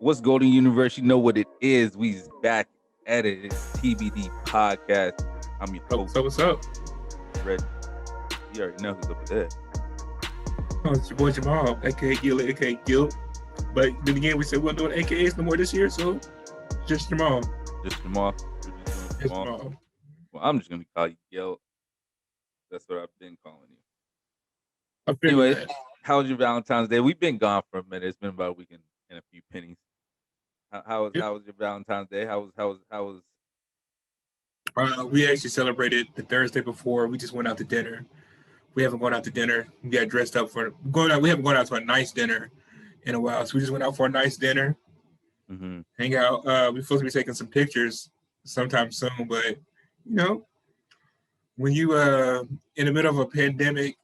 What's Golden Universe? You know what it is. We's back at it. It's TBD podcast. I'm your host, What's up? Red. You already know who's up there. Oh, it's your boy Jamaal, aka Gil, aka Gil. But then again, we said we're doing AKAs no more this year, so just Jamaal. Just Jamaal. Just Jamaal. Well, I'm just gonna call you Gil. That's what I've been calling you. I feel Anyway, that. how was your Valentine's Day? We've been gone for a minute. It's been about a week and a few pennies. How was your Valentine's Day? How was? We actually celebrated the Thursday before. We just went out to dinner. We haven't gone out to dinner. We got dressed up for going out. We haven't gone out to a nice dinner in a while, so we just went out for a nice dinner. Mm-hmm. Hang out. We're supposed to be taking some pictures sometime soon, but you know, when you in the middle of a pandemic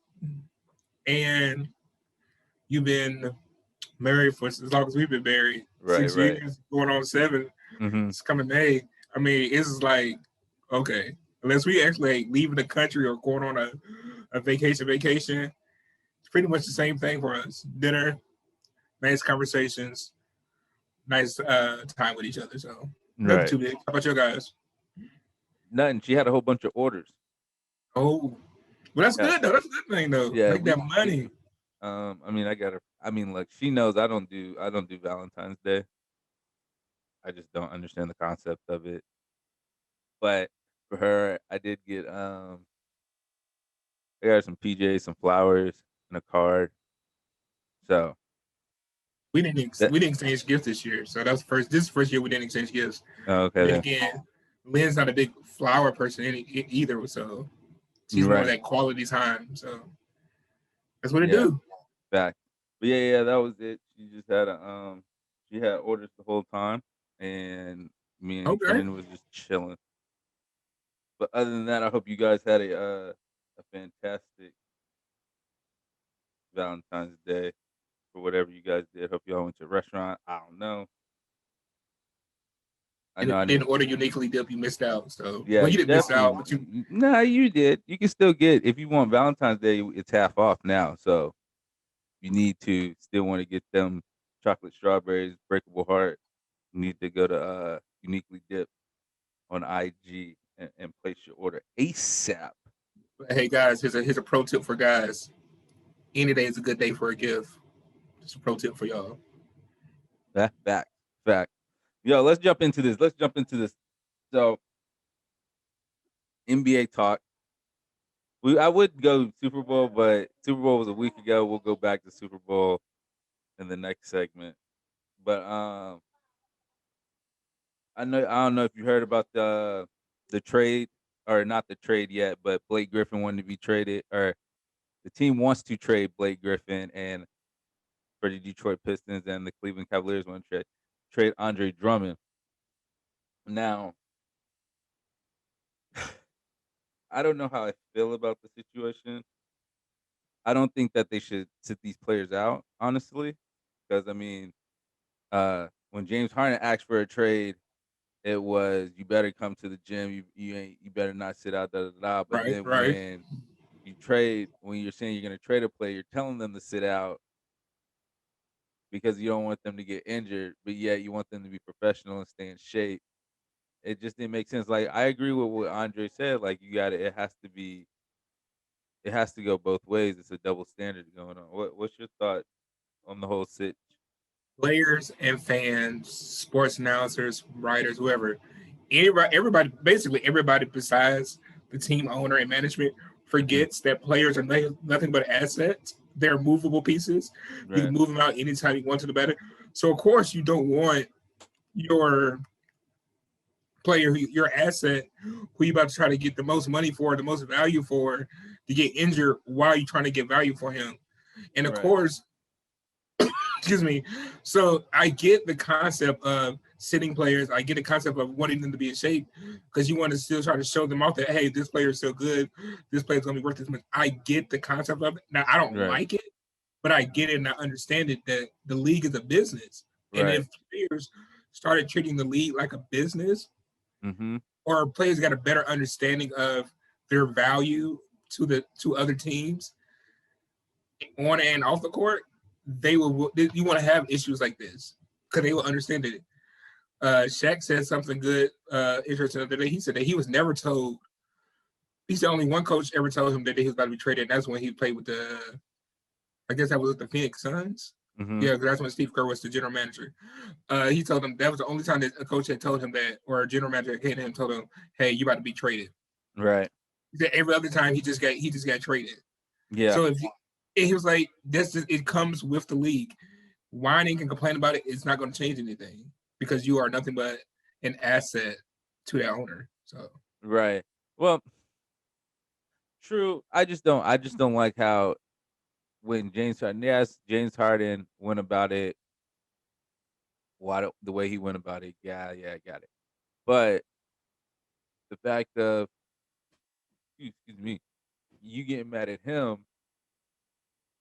and you've been married for as long as we've been married, 6 years, going on 7. Mm-hmm. It's coming May. I mean, it's like, okay, unless we actually leaving the country or going on a vacation, it's pretty much the same thing for us. Dinner, nice conversations, nice time with each other. So nothing too big. How about your guys? Nothing. She had a whole bunch of orders. Oh, well, that's good though. That's a good thing though. Yeah, make that money. I mean, I got her. I mean, like she knows I don't do Valentine's Day. I just don't understand the concept of it. But for her, I did get I got some PJs, some flowers, and a card. So we didn't exchange gifts this year. So that's first. This is the first year we didn't exchange gifts. Oh, okay. And again, Lynn's not a big flower person either, so she's more of that quality time. So that's what it do. Back. But yeah, that was it. She just had she had orders the whole time, and me and Brennan was just chilling. But other than that, I hope you guys had a fantastic Valentine's Day for whatever you guys did. Hope y'all went to a restaurant. I don't know. I didn't order uniquely dip. You missed out. So yeah, well, you didn't miss out, but you. Nah, you did. You can still get if you want Valentine's Day. It's half off now. So you need to still want to get them chocolate strawberries, breakable heart. You need to go to Uniquely Dip on IG and place your order ASAP. Hey guys, here's a pro tip for guys. Any day is a good day for a gift. Just a pro tip for y'all. Fact. Yo, let's jump into this. So, NBA talk. I would go Super Bowl, but Super Bowl was a week ago. We'll go back to Super Bowl in the next segment. But I don't know if you heard about the trade, or not the trade yet, but Blake Griffin wanted to be traded, or the team wants to trade Blake Griffin and for the Detroit Pistons, and the Cleveland Cavaliers want to trade Andre Drummond. Now, I don't know how I feel about the situation. I don't think that they should sit these players out, honestly, because I mean, when James Harden asked for a trade, it was you better come to the gym. You better not sit out. But then when you trade, when you're saying you're going to trade a player, you're telling them to sit out because you don't want them to get injured, but yet you want them to be professional and stay in shape. It just didn't make sense. Like, I agree with what Andre said. Like, it has to go both ways. It's a double standard going on. What's your thought on the whole sit? Players and fans, sports announcers, writers, whoever, everybody, basically everybody besides the team owner and management forgets that players are nothing but assets. They're movable pieces. You can move them out anytime you want to the better. So of course you don't want your player, your asset, who you about to try to get the most money for, the most value for, to get injured while you're trying to get value for him. And of course, excuse me. So I get the concept of sitting players. I get the concept of wanting them to be in shape because you want to still try to show them off that, hey, this player is still good. This player is going to be worth this much. I get the concept of it. Now, I don't like it, but I get it and I understand it that the league is a business. And if players started treating the league like a business, or players got a better understanding of their value to other teams on and off the court, you want to have issues like this because they will understand it. Shaq said something good, interesting the other day. He said that he was never told. He said only one coach ever told him that he was about to be traded. And that's when he played with I guess that was with the Phoenix Suns. Mm-hmm. Yeah, because that's when Steve Kerr was the general manager. He told him that was the only time that a coach had told him that, or a general manager came to him and told him, "Hey, you about to be traded." Right. He said every other time he just got traded. Yeah. So he was like, it comes with the league. Whining and complain about it, it's not going to change anything because you are nothing but an asset to that owner. So Right. Well, true. I just don't like how when James Harden went about it, the way he went about it. Yeah, I got it. But the fact of excuse me, you getting mad at him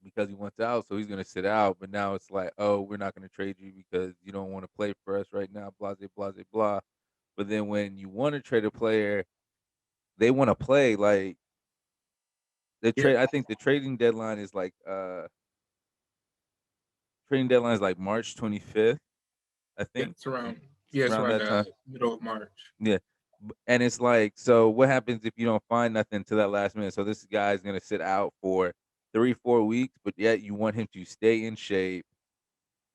because he wants out, so he's gonna sit out. But now it's like, oh, we're not gonna trade you because you don't want to play for us right now. Blah blah blah blah. But then when you want to trade a player, they want to play. Like the yeah, trade, I think the trading deadline is like March 25th. I yeah, think it's around around that time. middle of March. Yeah. And it's like, so what happens if you don't find nothing to that last minute? So this guy's gonna sit out for 3-4 weeks, but yet you want him to stay in shape.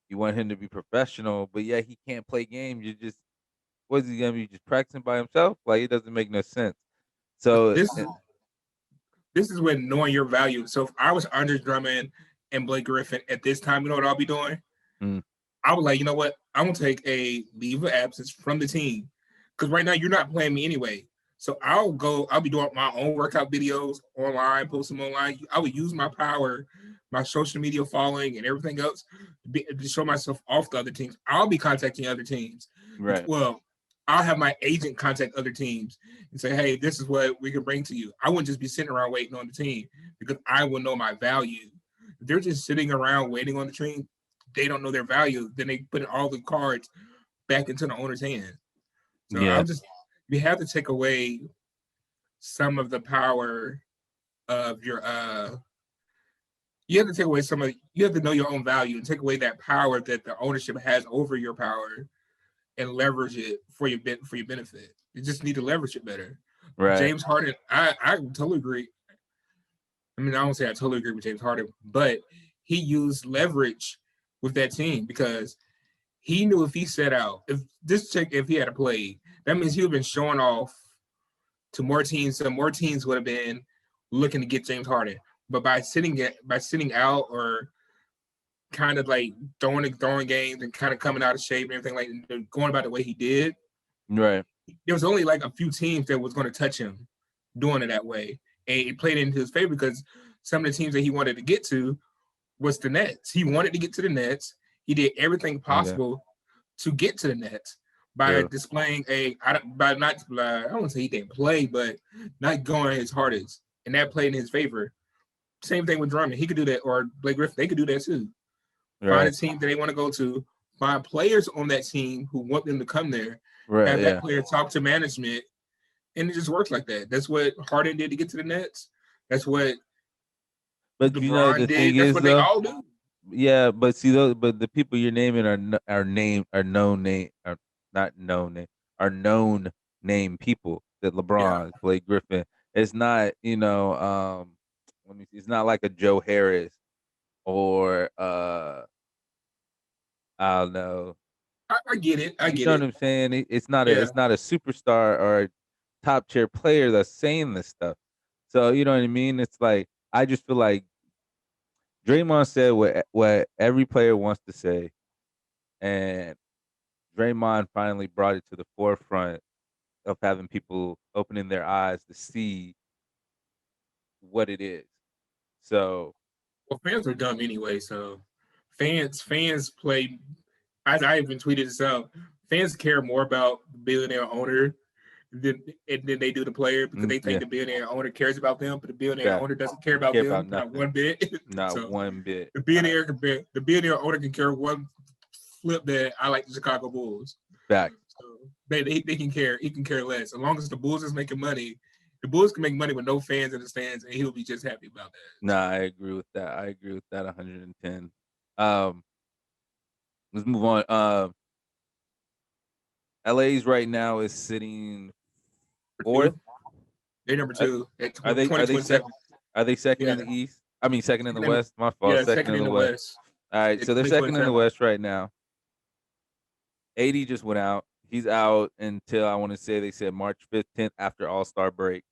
You want him to be professional, but yet he can't play games. You just What's he gonna be just practicing by himself? Like it doesn't make no sense. So This this is when knowing your value. So if I was Andre Drummond and Blake Griffin at this time, you know what I'll be doing? mm, I would like, you know what? I'm gonna take a leave of absence from the team because right now you're not playing me anyway. So I'll be doing my own workout videos online, post them online. I would use my power, my social media following, and everything else to show myself off the other teams. I'll be contacting other teams. right, Well, I'll have my agent contact other teams and say, hey, this is what we can bring to you. I wouldn't just be sitting around waiting on the team because I will know my value. If they're just sitting around waiting on the team, they don't know their value. Then they put all the cards back into the owner's hands. So yeah, we have to take away some of the power of your you have to take away you have to know your own value and take away that power that the ownership has over your power and leverage it for your benefit. You just need to leverage it better. right, James Harden, I totally agree. I mean, I don't say I totally agree with James Harden, but he used leverage with that team because he knew if he set out, if he had played, that means he would have been showing off to more teams. So more teams would have been looking to get James Harden. But by sitting out or kind of like throwing games and kind of coming out of shape and everything like going about the way he did, right, there was only like a few teams that was going to touch him doing it that way. And it played into his favor because some of the teams that he wanted to get to was the Nets. He wanted to get to the Nets. He did everything yeah, possible to get to the Nets by true, displaying by not I don't want to say he didn't play, but not going his hardest, and that played in his favor. Same thing with Drummond. He could do that, or Blake Griffin. They could do that too. Find a right, team that they want to go to. Find players on that team who want them to come there. right, Have that yeah. player talk to management, and it just works like that. That's what Harden did to get to the Nets. That's what But LeBron the did. thing That's is what they though, all do. yeah, but the people you're naming are known name are not known name are known name people that Yeah. LeBron, Blake Griffin. It's not, let me see, it's not like a Joe Harris or I don't know. I get it. I You get know what it. I'm saying? Yeah. It's not a superstar or a top tier player that's saying this stuff. So you know what I mean? It's like I just feel like Draymond said what every player wants to say, and Draymond finally brought it to the forefront of having people opening their eyes to see what it is. So Well, fans are dumb anyway. So fans play. As I even tweeted this out, fans care more about the billionaire owner than they do the player because they think yeah, the billionaire owner cares about them, but the billionaire fact. owner doesn't care about Care about them not nothing, one bit. not So one bit. the billionaire owner can care one flip that I like the Chicago Bulls. Fact. So they can care. He can care less as long as the Bulls is making money. The Bulls can make money with no fans in the stands, and he'll be just happy about that. Nah, So I agree with that. I agree with that 110. Um, Let's move on. LA's right now is sitting fourth. Two. They're number Are, two at are they are they sec 2027. Are they second Yeah. in the East? I mean, second in the Second in, West. My fault. yeah, Second second in in the the West. West All right, at so they're second in the 2027. West right now. AD just went out. He's out until I want to say they said March 15th after All Star break,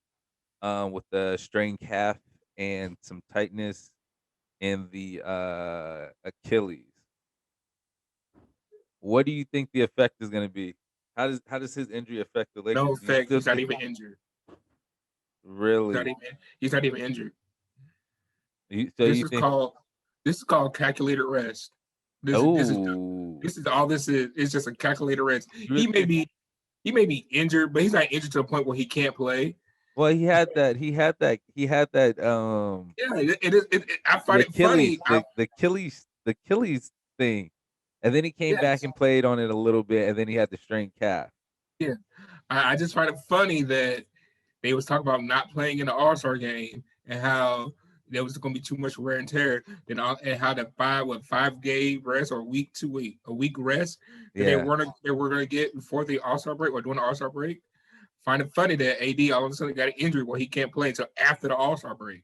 with the strained calf and some tightness in the Achilles. What do you think the effect is going to be? How does his injury affect the No Lakers? Do you effect. still He's not think even injured. He's not really? even. He's not even injured. So This you is think? called. This is called calculated rest. This is Oh, this is all this is. It's just a calculated rest. you He may be injured, but he's not injured to the point where he can't play. well, he had that. He had that. Yeah, it is. I The find it Achilles, funny. the Achilles thing, and then he came back Yes, and played on it a little bit, and then he had the strained calf. yeah. I just find it funny that they was talking about not playing in the All Star game and how there was going to be too much wear and tear, and how the 5 game rest or a week rest that Yeah, they were going to get before the All Star break or during the All Star break. Find it funny that AD all of a sudden got an injury where he can't play until after the All Star break.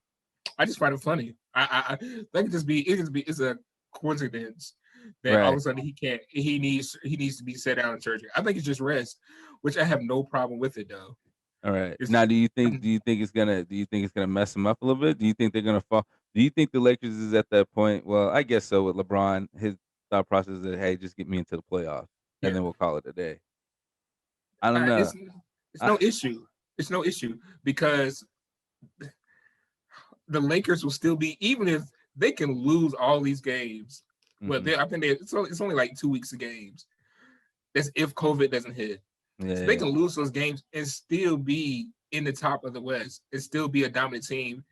I just find it funny. That could just be it's a coincidence that all of right. a sudden he needs to be set down in surgery. I think it's just rest, which I have no problem with it though. All right. It's Now, do you think it's gonna mess him up a little bit? Do you think they're gonna fall? Do you think the Lakers is at that point? Well, I guess so. With LeBron, his thought process is, hey, just get me into the playoffs, and yeah. then we'll call it a day. I don't know. It's I, no issue. It's no issue because the Lakers will still be even if they can lose all these games. Well, hmm I think it's only like 2 weeks of games. That's if COVID doesn't hit. Yeah, So they yeah. can lose those games and still be in the top of the West and still be a dominant team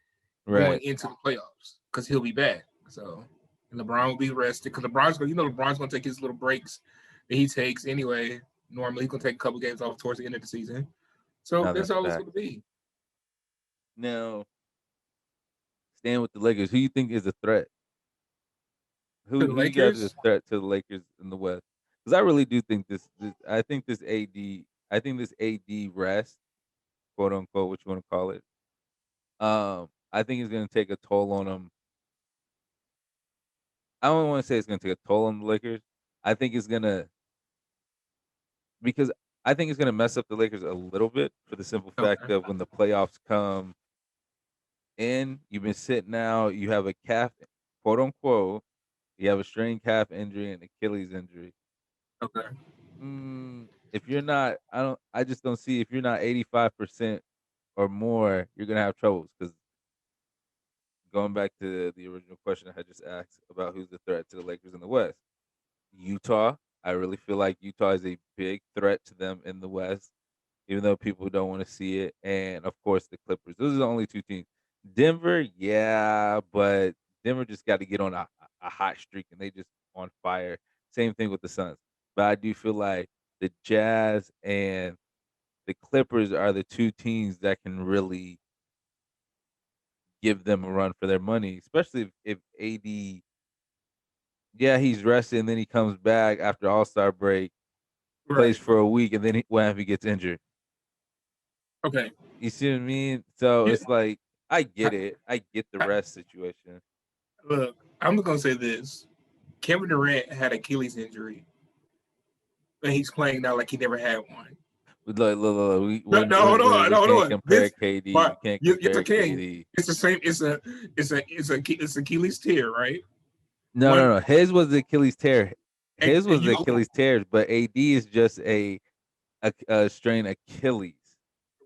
going Right. into the playoffs because he'll be back. So and LeBron will be rested because LeBron's going to take his little breaks that he takes anyway. Normally, he's going to take a couple games off towards the end of the season. So No, that's that's a all it's fact. going to be. Now, staying with the Lakers, who you think is a threat? To the Who you got as a Lakers, threat to the Lakers in the West? Because I really do think I think this AD rest, quote unquote, what you want to call it. I think it's going to take a toll on them. I don't want to say it's going to take a toll on the Lakers. I think it's going to because I think it's going to mess up the Lakers a little bit for the simple fact okay, of when the playoffs come in, you've been sitting out, you have a calf, quote unquote, you have a strained calf injury and Achilles injury. okay, If you're not, I just don't see if you're not 85% or more, you're gonna have troubles. Because going back to the original question I had just asked about who's the threat to the Lakers in the West, Utah. I really feel like Utah is a big threat to them in the West, even though people don't want to see it. And of course, the Clippers. Those are the only two teams. Denver, yeah, but Denver just got to get on a hot streak, and they just on fire. Same thing with the Suns. But I do feel like the Jazz and the Clippers are the two teams that can really give them a run for their money, especially if AD, yeah, he's resting, and then he comes back after All Star break, plays right, for a week, and then what if he gets injured? okay. You see what I mean? So Yeah, it's like I get I, it. I get the I, rest situation. look, I'm going to say this: Kevin Durant had Achilles injury, and he's playing now like he never had one. But look, No, no, hold on, we no, hold can't on. compare This, KD. We but can't it's compare okay. KD. It's the same. It's Achilles tear, right? No, One no, no. His was the Achilles tear. His and was the you okay, Achilles tear, but AD is just a strained Achilles.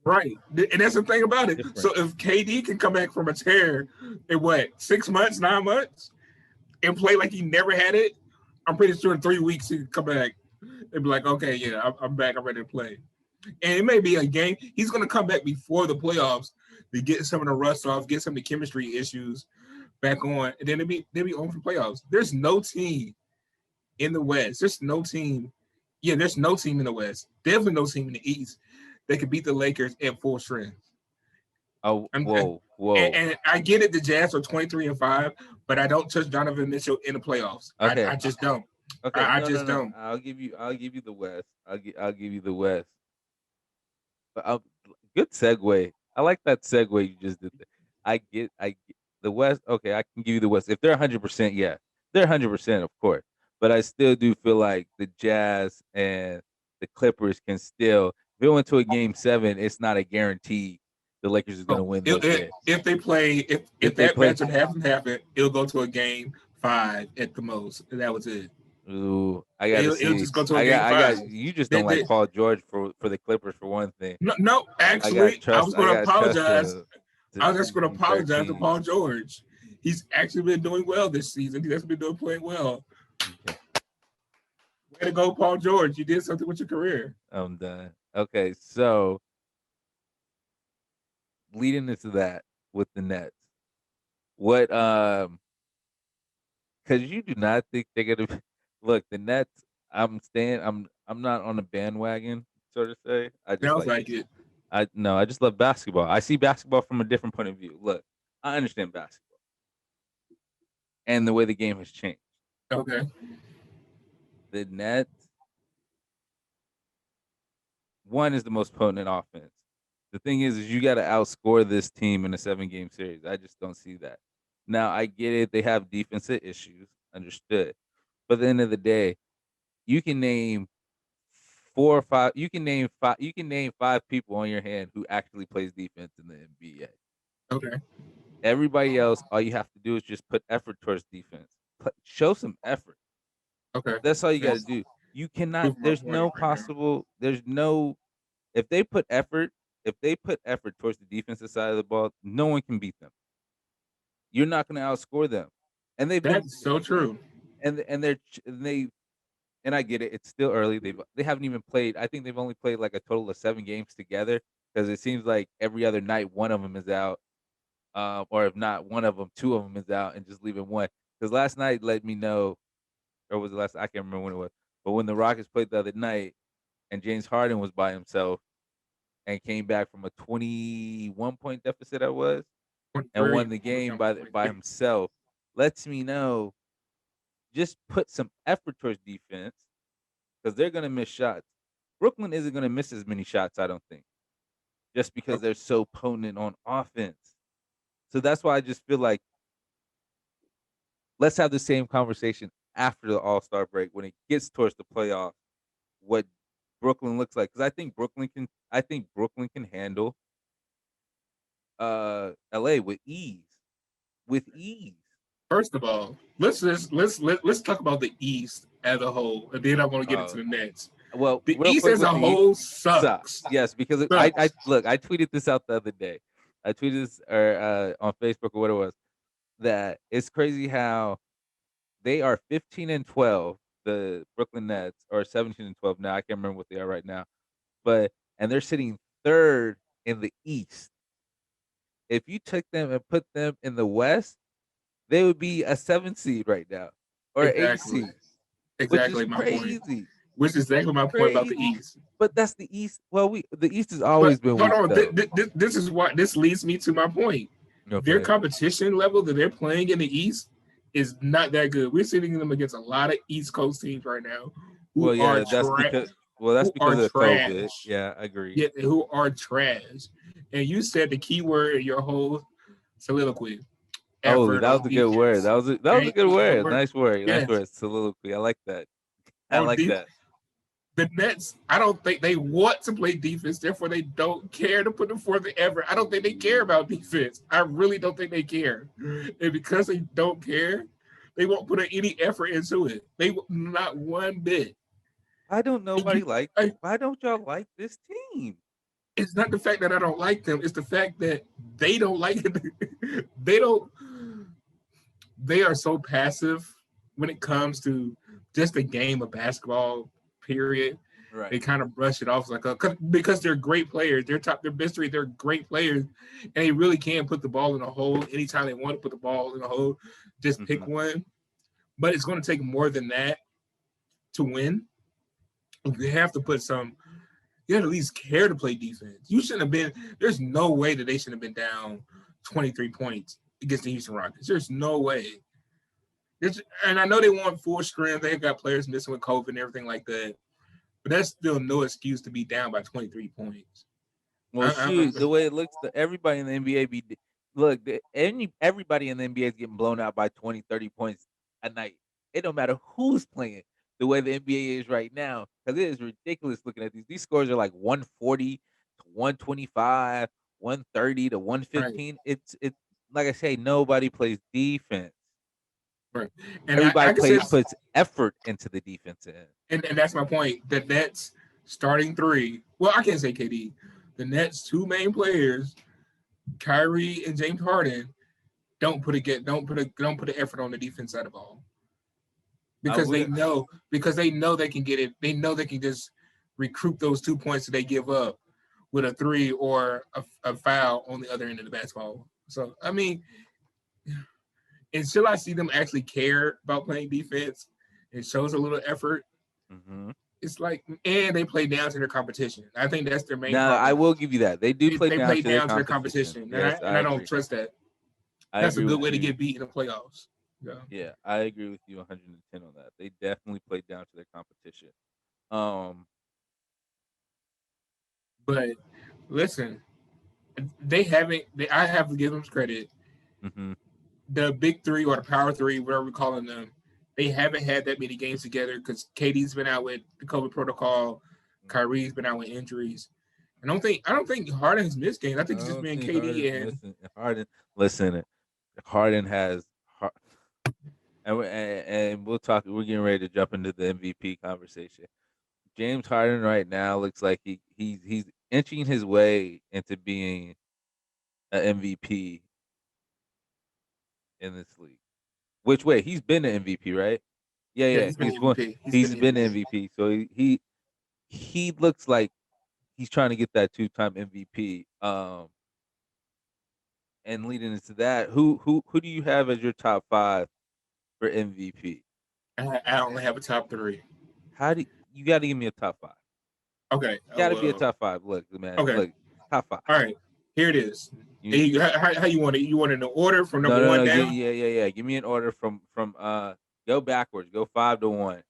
right? And that's the thing about it. Different. So if KD can come back from a tear in what 6 months, 9 months, and play like he never had it, I'm pretty sure in 3 weeks he can come back and be like, okay, yeah, I'm back. I'm ready to play. And it may be a game. He's going to come back before the playoffs to get some of the rust off, get some of the chemistry issues back on, and then they'll be on for playoffs. There's no team in the West. There's no team. Yeah, there's no team in the West. Definitely no team in the East that could beat the Lakers at full strength. Oh, I'm, whoa, whoa. and I get it. The Jazz are 23-5, but I don't touch Donovan Mitchell in the playoffs. Okay, I just don't. Okay, I no, no, just no. don't. I'll give you the West. I'll give you the West. But good segue. I like that segue you just did there. I get the West. Okay, I can give you the West. If they're 100%, yeah, they're 100%, of course. But I still do feel like the Jazz and the Clippers can still. If it went to a game 7, it's not a guarantee the Lakers is going to Oh, win this game. if they play, If if they that play, matchup hasn't happened, it'll go to a game 5 at the most. And that was it. ooh, I got to It'll see. just go to a game I 5. got. You just They, don't like they, Paul George for the Clippers for one thing. no, no, I got actually, I trust. was I going to got trust apologize. him I to was just going to beat apologize to 13. Paul George. He's actually been doing well this season. He's actually been playing well. Okay, Way to go, Paul George. You did something with your career. I'm done. Okay, so leading into that with the Nets, what because you do not think they're gonna look the Nets. I'm staying. I'm not on the bandwagon, so to say. I just Sounds like like it. I no. I just love basketball. I see basketball from a different point of view. Look, I understand basketball and the way the game has changed. Okay. The Nets, one is the most potent offense. The thing is you got to outscore this team in a 7-game series. I just don't see that. Now I get it; they have defensive issues, understood. But at the end of the day, you can name 4 or 5. You can name 5. You can name 5 people on your hand who actually plays defense in the NBA. Okay. Everybody else, all you have to do is just put effort towards defense. Show some effort. Okay. That's all you got to That's do. You cannot. proving my There's point no right now. possible. There's no. If they put effort, if they put effort towards the defensive side of the ball, no one can beat them. You're not going to outscore them, and they've been. That's so true. And I get it. It's still early. They haven't even played. I think they've only played like a total of 7 games together because it seems like every other night one of them is out, or if not one of them, 2 of them is out, and just leaving one. Because last night let me know, or was it last? I can't remember when it was. But when the Rockets played the other night, and James Harden was by himself and came back from a 21-point deficit, I was, and 23. won the We're game down to by 23. himself, lets me know just put some effort towards defense because they're gonna miss shots. Brooklyn isn't gonna miss as many shots, I don't think, just because Okay. they're so potent on offense. So that's why I just feel like let's have the same conversation after the All Star break when it gets towards the playoffs. What Brooklyn looks like, because I think Brooklyn can. I think Brooklyn can handle LA with ease. With ease. First of all, let's talk about the East as a whole, and then I want to get into Uh, the Nets. well, The real East quick as with a the East whole sucks. sucks. Yes, because I Sucks. look. I tweeted this out the other day. I tweeted this on Facebook or what it was. That it's crazy how they are 15-12, the Brooklyn Nets, or 17-12 now. I can't remember what they are right now. But and they're sitting third in the East. If you took them and put them in the West, they would be a 7 seed right now or 8 Exactly. seed, which is Exactly my point. crazy. Which is Which exactly is my point about the crazy. East. But that's the East. Well, the East has But always been hold weak on, though. this is what this leads me to my point. Their Okay. competition level that they're playing in the East is not that good. We're sitting them against a lot of East Coast teams right now who Well, are yeah, that's because of COVID. trash. Yeah, agreed. Yet who are trash. And you said the key word in your whole soliloquy, Oh, effort that on was a good word. defense. That was a Thank good you for the word. word. Nice word. Nice Yes, word. Soliloquy. I like that. I on like deep. that. The Nets, I don't think they want to play defense, therefore they don't care to put them forth the effort. I don't think they care about defense. I really don't think they care. And because they don't care, they won't put any effort into it. They not one bit. Why don't And you, nobody like? I, Why don't y'all like this team? it's not the fact that I don't like them. It's the fact that they don't like it. they don't. They are so passive when it comes to just a game of basketball. Period. They Right. kind of brush it off like because they're great players. They're top. Their best three. They're great players, and they really can put the ball in a hole anytime they want to put the ball in a hole. Just Hmm. pick one. But it's going to take more than that to win. You have to put some. You have to at least care to play defense. You shouldn't have been. There's no way that they should have been down 23 points against the Houston Rockets. There's no way. And I know they want full strength. They've got players missing with COVID and everything like that. But that's still no excuse to be down by 23 points. Well, shoot, the way it looks, everybody in the NBA look, everybody in the NBA is getting blown out by 20, 30 points a night. It don't matter who's playing. The way the NBA is right now, because it is ridiculous looking at these. These scores are like 140 to 125, 130 to Right, 115. It's like I say, nobody plays defense. right. And Everybody I can say, puts effort into the defense end. and that's my point. The Nets starting three. Well, I can't say KD. The Nets two main players, Kyrie and James Harden, don't put an effort on the defense side of the ball I because will. they know they can get it. They know they can just recruit those 2 points that they give up with a three or a foul on the other end of the basketball. So I mean, until I see them actually care about playing defense and shows a little effort, Mhm. it's like, and they play down to their competition. I think that's their main Now, I problem. will give you that. They do play They down play to their down to their competition. competition, and Yes, I I don't agree. trust that. I That's a agree good with way to you. get beat in the playoffs. Yeah. Yeah, I agree with you 110 on that. They definitely play down to their competition. Um, But listen, they haven't. I have to give them credit. mhm. The big three or the power three, whatever we're calling them, they haven't had that many games together because KD's been out with the COVID protocol, Kyrie's been out with injuries. I don't think Harden's missed games. I I think it's just don't been think KD and Listen, Harden has, and we'll talk. We're getting ready to jump into the MVP conversation. James Harden right now looks like he's inching his way into being an MVP in this league. Which way? He's been an MVP, right? Yeah, yeah, yeah. he's been He's one. MVP. He's been He's been MVP. MVP. So he looks like he's trying to get that two-time MVP. And leading into that, who do you have as your top 5 for MVP? I only have a top three. How do you got to give me a top 5? Okay. Got to be a Well. top 5. Look, man, Okay. look, top 5. All right. Here it is. You How you want it? You want it in order from no number no one no down? yeah. Give me an order from go backwards. Go 5 to 1.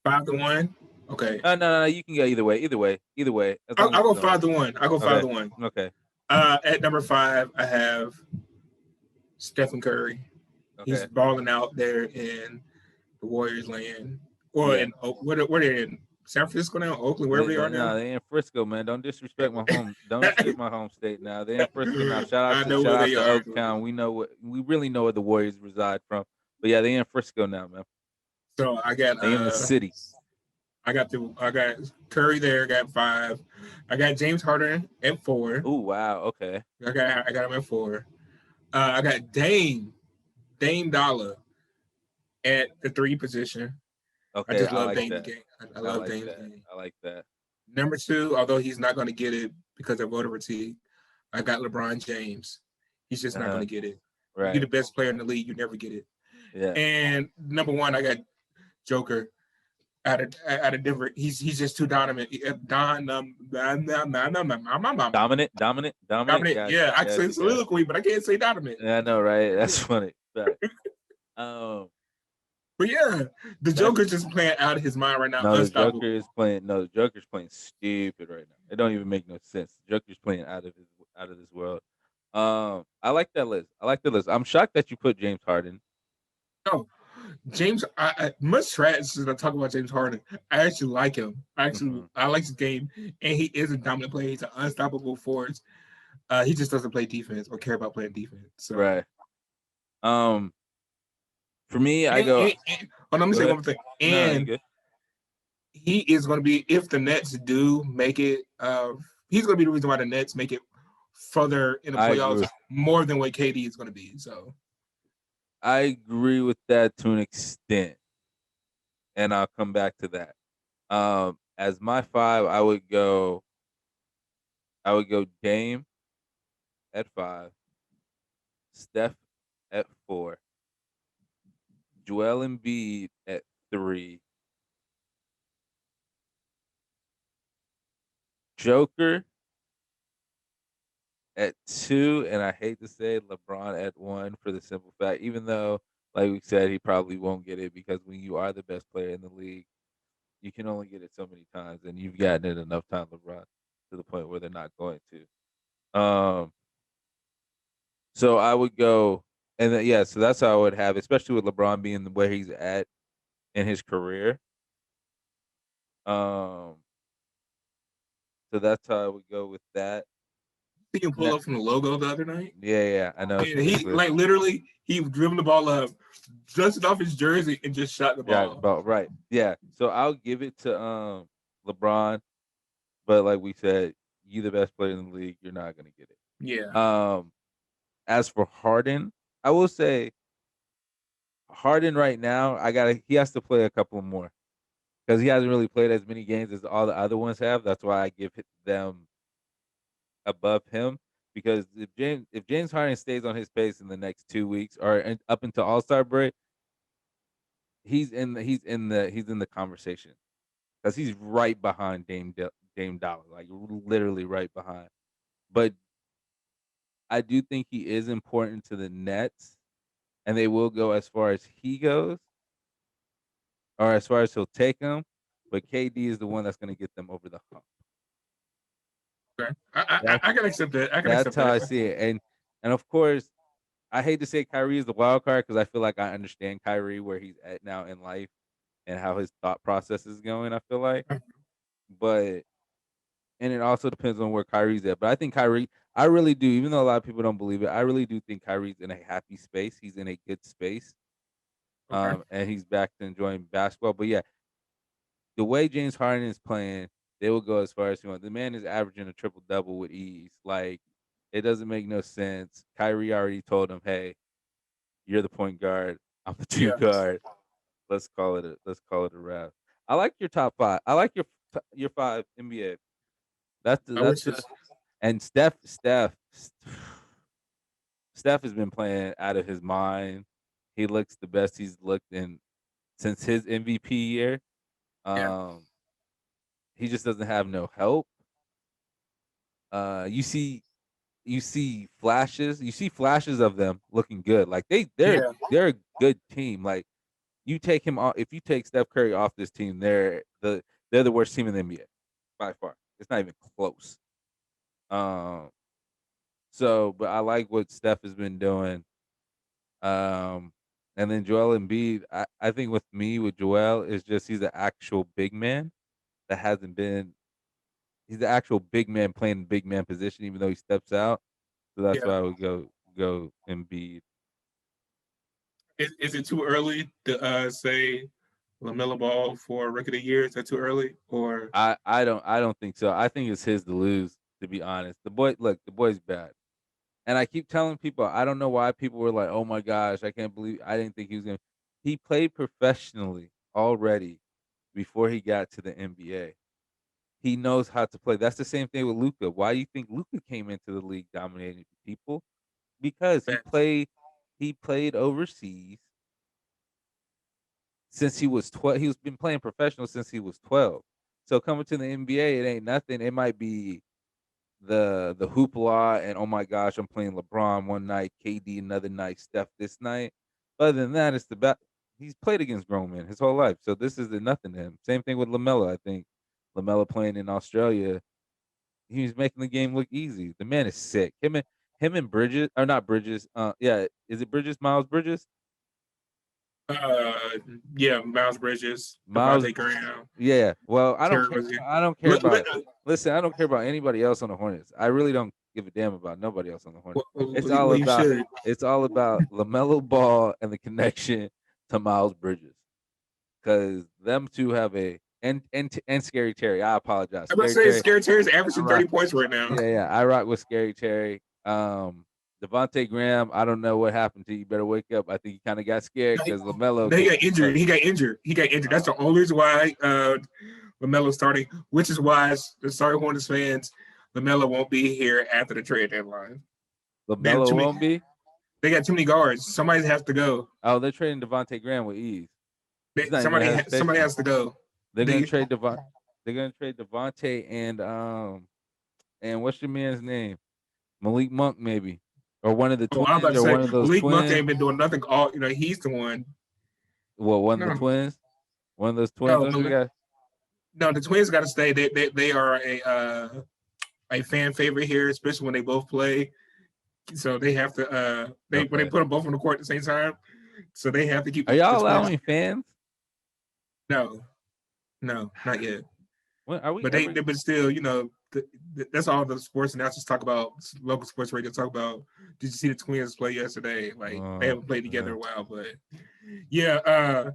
5 to 1. Okay. No. You can go either way. As long as I'll it's go going. 5 to 1. I'll go five Okay, to one. okay, At number 5, I have Stephen Curry. He's okay. balling out there in the Warriors land, or Yeah. in where they're in San Francisco now, Oakland, wherever they are now. No, they in Frisco, man. Don't disrespect my home. Don't disrespect my home state. Now they in Frisco. Now I know shout where out they to are. Oaktown. We really know where the Warriors reside from. But yeah, they in Frisco now, man. So They in the city. I got Curry there, got 5. I got James Harden at 4. Oh wow. Okay. I got him at 4. I got Dame Dollar at the 3 position. I Okay. just I love like Dame's that. game. I I love like Dame's that. game. I like that. Number 2, although he's not going to get it because of voter fatigue, I got LeBron James. He's just not Uh-huh. going to get it. You're Right. the best player in the league, you never get it. Yeah. And number 1, I got Joker out of Denver. He's just too dominant. Dominant. Dominant. Gotcha. Yeah, I can say Gotcha. Gotcha. soliloquy, but I can't say dominant. Yeah, I know, right? That's funny. But, um, But yeah, the that's Joker's just playing out of his mind right now, no. The Joker unstoppable. is playing. No, the Joker's playing stupid right now. It don't even make no sense. The Joker's playing out of this world. I like that list. I like the list. I'm shocked that you put James Harden. No, James, much trash as I talk about James Harden. I actually like him. Hmm. I like his game, and he is a dominant player. He's an unstoppable force. He just doesn't play defense or care about playing defense. So, Right. Um, for me, I go. hold on, let me Go say one ahead. more thing. No, you And good. he is going to be, if the Nets do make it, he's going to be the reason why the Nets make it further in the I agree. playoffs more than what KD is going to be. So, I agree with that to an extent, and I'll come back to that. As my 5, I would go Dame at 5, Steph at 4, Joel Embiid at 3, Joker at 2, and I hate to say it, LeBron at 1 for the simple fact, even though like we said, he probably won't get it because when you are the best player in the league, you can only get it so many times, and you've gotten it enough time, LeBron, to the point where they're not going to. So I would go, and then, yeah, so that's how I would have, it, especially with LeBron being where he's at in his career. Um, so that's how I would go with that. See him pull Now, up from the logo the other night. yeah, I know it's And he ridiculous. like literally he driven the ball up, dusted off his jersey, and just shot the Yeah, ball. about right. Yeah, so I'll give it to LeBron, but like we said, you the best player in the league, you're not gonna get it. Yeah. As for Harden, I will say Harden right now, he has to play a couple more because he hasn't really played as many games as all the other ones have. That's why I give them above him, because if James Harden stays on his pace in the next 2 weeks or up until All Star break, he's in the conversation because he's right behind Dame Dollar, like literally right behind. But I do think he is important to the Nets, and they will go as far as he goes, or as far as he'll take them. But KD is the one that's going to get them over the hump. Okay. I, That's I can accept that. I can that's accept how I that. see it. And of course, I hate to say Kyrie is the wild card because I feel like I understand Kyrie where he's at now in life and how his thought process is going. I feel like, but and it also depends on where Kyrie's at. But I think Kyrie, I really do. Even though a lot of people don't believe it, I really do think Kyrie's in a happy space. He's in a good space, Okay. and he's back to enjoying basketball. But yeah, the way James Harden is playing, they will go as far as he wants. The man is averaging a triple double with ease. Like, it doesn't make no sense. Kyrie already told him, "Hey, you're the point guard. I'm the two Yeah. guard. Let's call it a wrap." I like your top five. I like your five NBA. That's the I that's wish the this. and Steph has been playing out of his mind. He looks the best he's looked in since his MVP year. Yeah. Um, he just doesn't have no help. You see flashes. You see flashes of them looking good. Like they're Yeah. they're a good team. Like, you take him off. If you take Steph Curry off this team, they're the worst team in the NBA by far. It's not even close. Um, but I like what Steph has been doing. Um, and then Joel Embiid, I think with Joel is just he's an actual big man that hasn't been. He's the actual big man playing the big man position, even though he steps out. So that's Yeah. why I would go Embiid. Is it too early to say LaMelo Ball for Rookie of the Year? Is that too early? Or I don't think so. I think it's his to lose, to be honest. The boy's bad. And I keep telling people, I don't know why people were like, "Oh my gosh, I can't believe I didn't think he was gonna." He played professionally already before he got to the NBA. He knows how to play. That's the same thing with Luca. Why do you think Luca came into the league dominating people? Because he played overseas since he was 12. He's been playing professional since he was 12. So coming to the NBA, it ain't nothing. It might be the hoopla and, oh my gosh, I'm playing LeBron one night, KD another night, Steph this night. But other than that, he's played against grown men his whole life, so this is nothing to him. Same thing with Lamelo. I think Lamelo playing in Australia, he's making the game look easy. The man is sick. Him and Bridges, or not Bridges. Yeah, is it Bridges? Miles Bridges? uh, yeah, Miles Bridges, Miles. Devontae Graham, Yeah. Well, I don't Terry care. Rozier. I don't care about. Listen, I don't care about anybody else on the Hornets. I really don't give a damn about nobody else on the Hornets. It's all Well, you about. should. It's all about Lamelo Ball and the connection to Miles Bridges, because them two have and Scary Terry. I apologize, I'm about to Scary say Terry. Scary Terry's I averaging rock. 30 points right now. Yeah, I rock with Scary Terry. Devontae Graham. I don't know what happened to you. Better wake up. I think he kind of got scared because Lamelo No, he kicked got his butt. injured. He got injured. He got injured. That's the only reason why LaMelo's starting, which is why the sorry Hornets fans, LaMelo won't be here after the trade deadline. They have Lamelo too many. won't be. They got too many guards. Somebody has to go. Oh, they're trading Devontae Graham with ease. It's not even a Somebody hesitation. has to go. They're gonna They trade Devon. They're gonna trade Devontae and what's your man's name? Malik Monk, maybe. or one of the Oh, I'm about twins, to or say one of those Malik Monk twins. ain't been doing nothing. All he's the one. Well, one of the No, twins, one of those twins. no, Don't you got? no. The Twins got to stay. They are a fan favorite here, especially when they both play. So they have to they when they Okay. put them both on the court at the same time. So they have to keep Are the y'all Twins. allowing fans? No, no, not yet. When are we But ever? but still, that's all the sports announcers talk about. Local sports radio talk about. Did you see the Twins play yesterday? Like they haven't played together in a while, but yeah,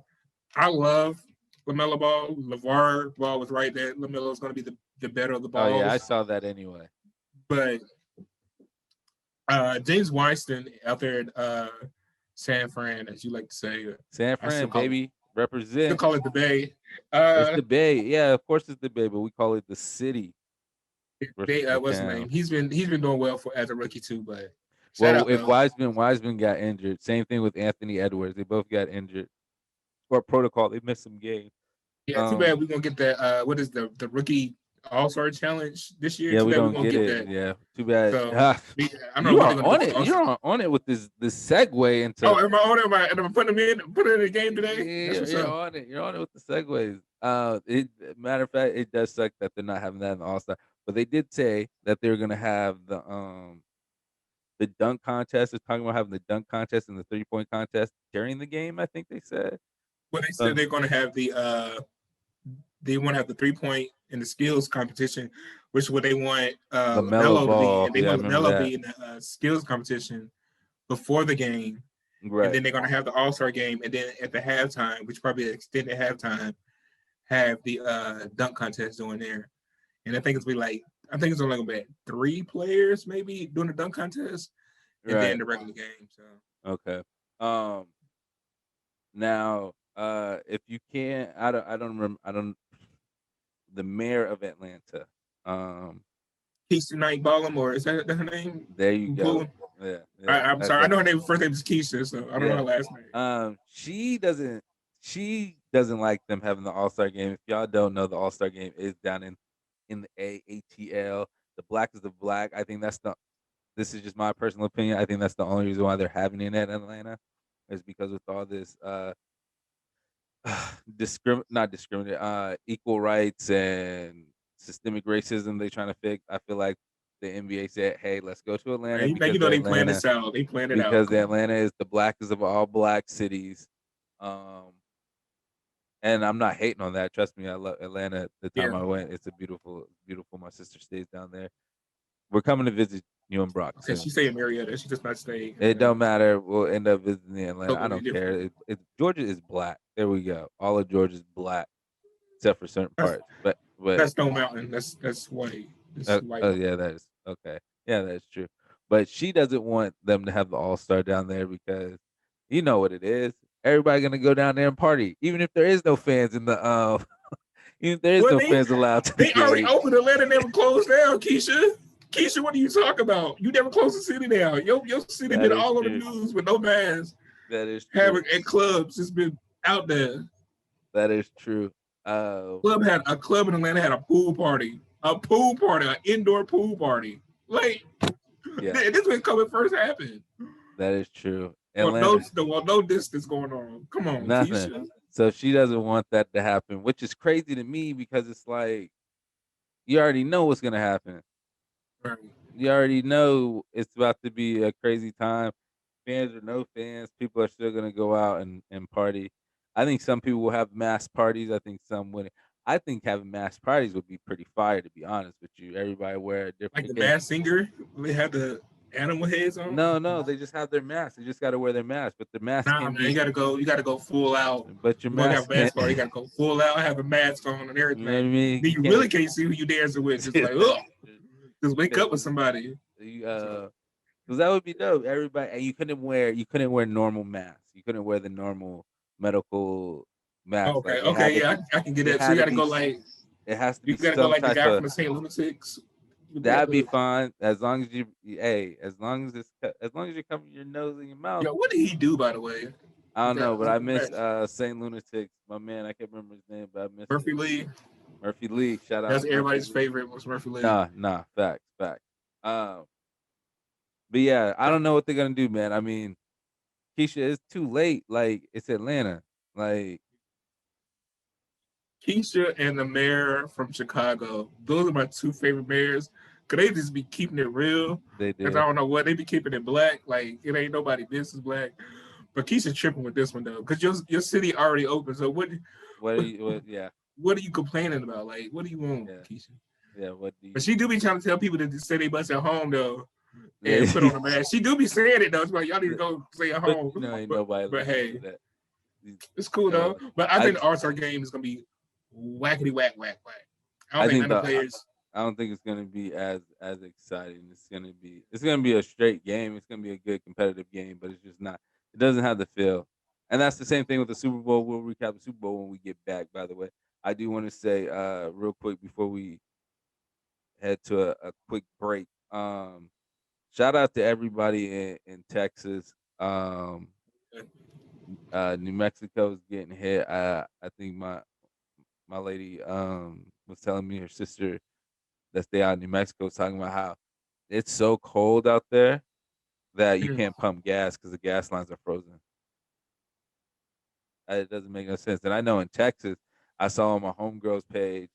I love LaMelo Ball. LeVar Ball was right that LaMelo is going to be the better of the Oh yeah, I balls, saw that anyway. but James Winston out there in San Fran, as you like to say, San I still Fran, baby, represent. call it the Bay. It's the Bay. Yeah, of course it's the Bay, but we call it the city versus They the what's the town. name? He's been doing well for as a rookie too, but shout Well, out if though. Wiseman got injured, same thing with Anthony Edwards. They both got injured or protocol. They missed some games. Yeah, too bad we're gonna get that. What is the rookie All Star Challenge this year? Yeah, Too we bad we're don't gonna get get it. that. Yeah, too bad. So I don't know You what are they're gonna do on for it. All-Star. You're on it with this segue into. Oh, am I on it? Am I putting them in? Put it in the game today? That's Yeah, what's you're up. on it. You're on it with the segues. Matter of fact, it does suck that they're not having that in the All Star. But they did say that they're gonna have the dunk contest. They're talking about having the dunk contest and the 3-point contest during the game. I think they said. Well, they said they're gonna have they want to have the 3-point and the skills competition, which what they want LaMelo Lamelo to be, Ball. and they Yeah, I want remember Lamelo to that. be in the skills competition before the game, and Right. then they're gonna have the All Star game, and then at the halftime, which probably an extended halftime, have the dunk contest doing there. And I think it's only gonna be 3 players maybe doing the dunk contest, and then Right. the regular game. So Okay. Um. Now, if you can't, I don't remember. I don't. The mayor of Atlanta. Um. Keisha Knight Ballum, or is that her name? There you go. Ballum? Yeah. Yeah. I'm sorry, I know her name. First name is Keisha, so I don't know her Yeah. last name. She doesn't. She doesn't like them having the All Star game. If y'all don't know, the All Star game is down in the ATL. The Black is the Black. I think that's the. This is just my personal opinion. I think that's the only reason why they're having it in Atlanta, is because with all this not discriminate, equal rights and systemic racism they trying to fix. I feel like the NBA said, "Hey, let's go to Atlanta Now you know they planned this out. They planned it out. because Atlanta is the blackest of all black cities." Um, and I'm not hating on that. Trust me, I love Atlanta. The time Yeah. I went, it's a beautiful, beautiful. My sister stays down there. We're coming to visit you and Brock Okay, soon. she stay in Marietta. She does not stay. It don't matter. We'll end up visiting Atlanta. I Totally don't care. different. Georgia is black. There we go. All of Georgia is black except for certain parts. But That's Stone Mountain. That's white. It's white. oh yeah, that is okay. Yeah, that's true. But she doesn't want them to have the All Star down there because you know what it is. Everybody gonna go down there and party, even if there is no fans in the even if there is Well, no fans allowed to the they already game. opened Atlanta, never closed down. Keisha, what are you talking about? You never closed the city down. Your city That been is all over the true. news with no mask. That is true. Having at clubs, it's been out there. That is true. A club in Atlanta had a pool party, an indoor pool party. Like, Yeah, this when COVID first happened. that is true. Well, Atlanta, no distance going on. Come on, nothing. Keisha. So she doesn't want that to happen, which is crazy to me because it's like you already know what's gonna happen. Right. You already know it's about to be a crazy time. Fans or no fans, people are still gonna go out and party. I think some people will have mass parties. I think some wouldn't. I think having mass parties would be pretty fire, to be honest with you. Everybody wear a Like different. the Masked Singer, they had the animal heads on. No, they just have their mask. They just got to wear their mask, but the mask Nah, can't man, you be. gotta go full out. But your You want to have mask a can't. mask party, you gotta go full out, have a mask on and You know what I everything. mean? Then you really can't see who you dancing with. Just like, oh, just wake up with somebody. Because that would be dope. Everybody, and you couldn't wear normal masks. You couldn't wear the normal medical mask. Like it had Okay, to yeah, be, I can get it that. So had you to gotta be, go like it has to you be gotta go some like the type guy from of. the St. Lunatics. That'd be fine as long as as long as you're covering your nose and your mouth. Yo, what did he do by the way? I don't know, but I miss Match. Saint Lunatics. My man, I can't remember his name, but I miss Murphy him. Lee. Murphy Lee. Shout out That's to Murphy everybody's Lee. favorite was Murphy Lee. Nah, facts. Um, But yeah, I don't know what they're gonna do, man. I mean, Keisha, it's too late. Like it's Atlanta. Like Keisha and the mayor from Chicago. Those are my two favorite mayors. Cause they just be keeping it real. they Cause I do. don't know what they be keeping it black. Like it ain't nobody business black. But Keisha tripping with this one though. Cause your city already open. So What are what you? What, yeah, what are you complaining about? Like what do you want, yeah, Keisha? yeah. What do But you? she do be trying to tell people to stay they bus at home though Yeah, and put on a mask. She do be saying it though. It's like y'all need to go stay at but home. ain't But nobody but listening hey, to that. You it's cool though. know, But I I think the All Star game is gonna be whackety whack whack whack. I don't I think think none of the the players. I don't think it's gonna be as exciting. It's gonna be a straight game. It's gonna be a good competitive game, but it's just not. It doesn't have the feel. And that's the same thing with the Super Bowl. We'll recap the Super Bowl when we get back. By the way, I do want to say real quick before we head to a quick break. Shout out to everybody in Texas. New Mexico is getting hit. I think my lady was telling me her sister that stay out in New Mexico was talking about how it's so cold out there that you Mm, can't pump gas because the gas lines are frozen. It doesn't make no sense. And I know in Texas, I saw on my homegirl's page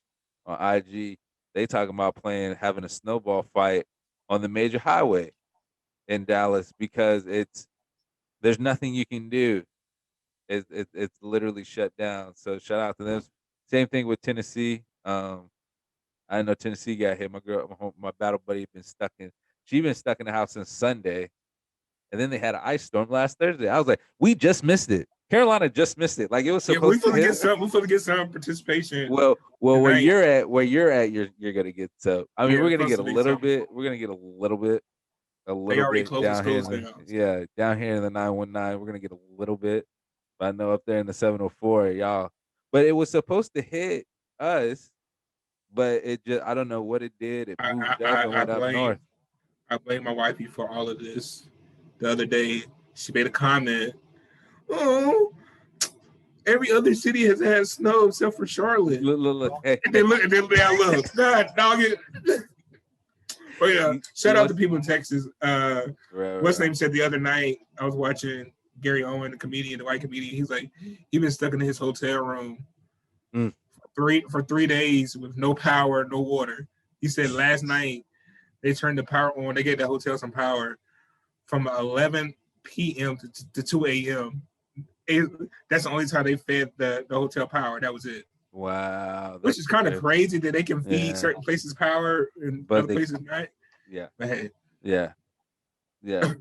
on IG, they talking about having a snowball fight on the major highway in Dallas because there's nothing you can do. It's literally shut down. So shout out to them. Same thing with Tennessee. I know Tennessee got hit. My battle buddy been stuck in. She been stuck in the house since Sunday, and then they had an ice storm last Thursday. I was like, we just missed it. Carolina just missed it. Like it was yeah, we supposed to supposed to hit get us. some. We supposed to get some participation Well, tonight. where you're at, you're gonna get so. I mean, Yeah, we're it's gonna supposed get to a be little something. bit. We're gonna get a They little already bit closing down here schools in the down. So. yeah down here in the 919. We're gonna get a little bit, but I know up there in the 704, y'all. But it was supposed to hit us, but it just I don't know what it did. It moved up and I went up north. blame my wifey for all of this. The other day, she made a comment. Oh, every other city has had snow except for Charlotte. Look, hey, And then look, and then I look. God, dog it. But yeah, shout out to what's people in Texas. right, What's right. name said the other night I was watching Gary Owen, the comedian, the white comedian. He's like, he been stuck in his hotel room Mm. for 3 days with no power, no water. He said last night they turned the power on. They gave the hotel some power from 11 p.m. to 2 a.m. That's the only time they fed the hotel power. That was it. Wow, Which that's is kind of hilarious. crazy that they can feed Yeah, certain places power and but other they places not. yeah But hey, yeah yeah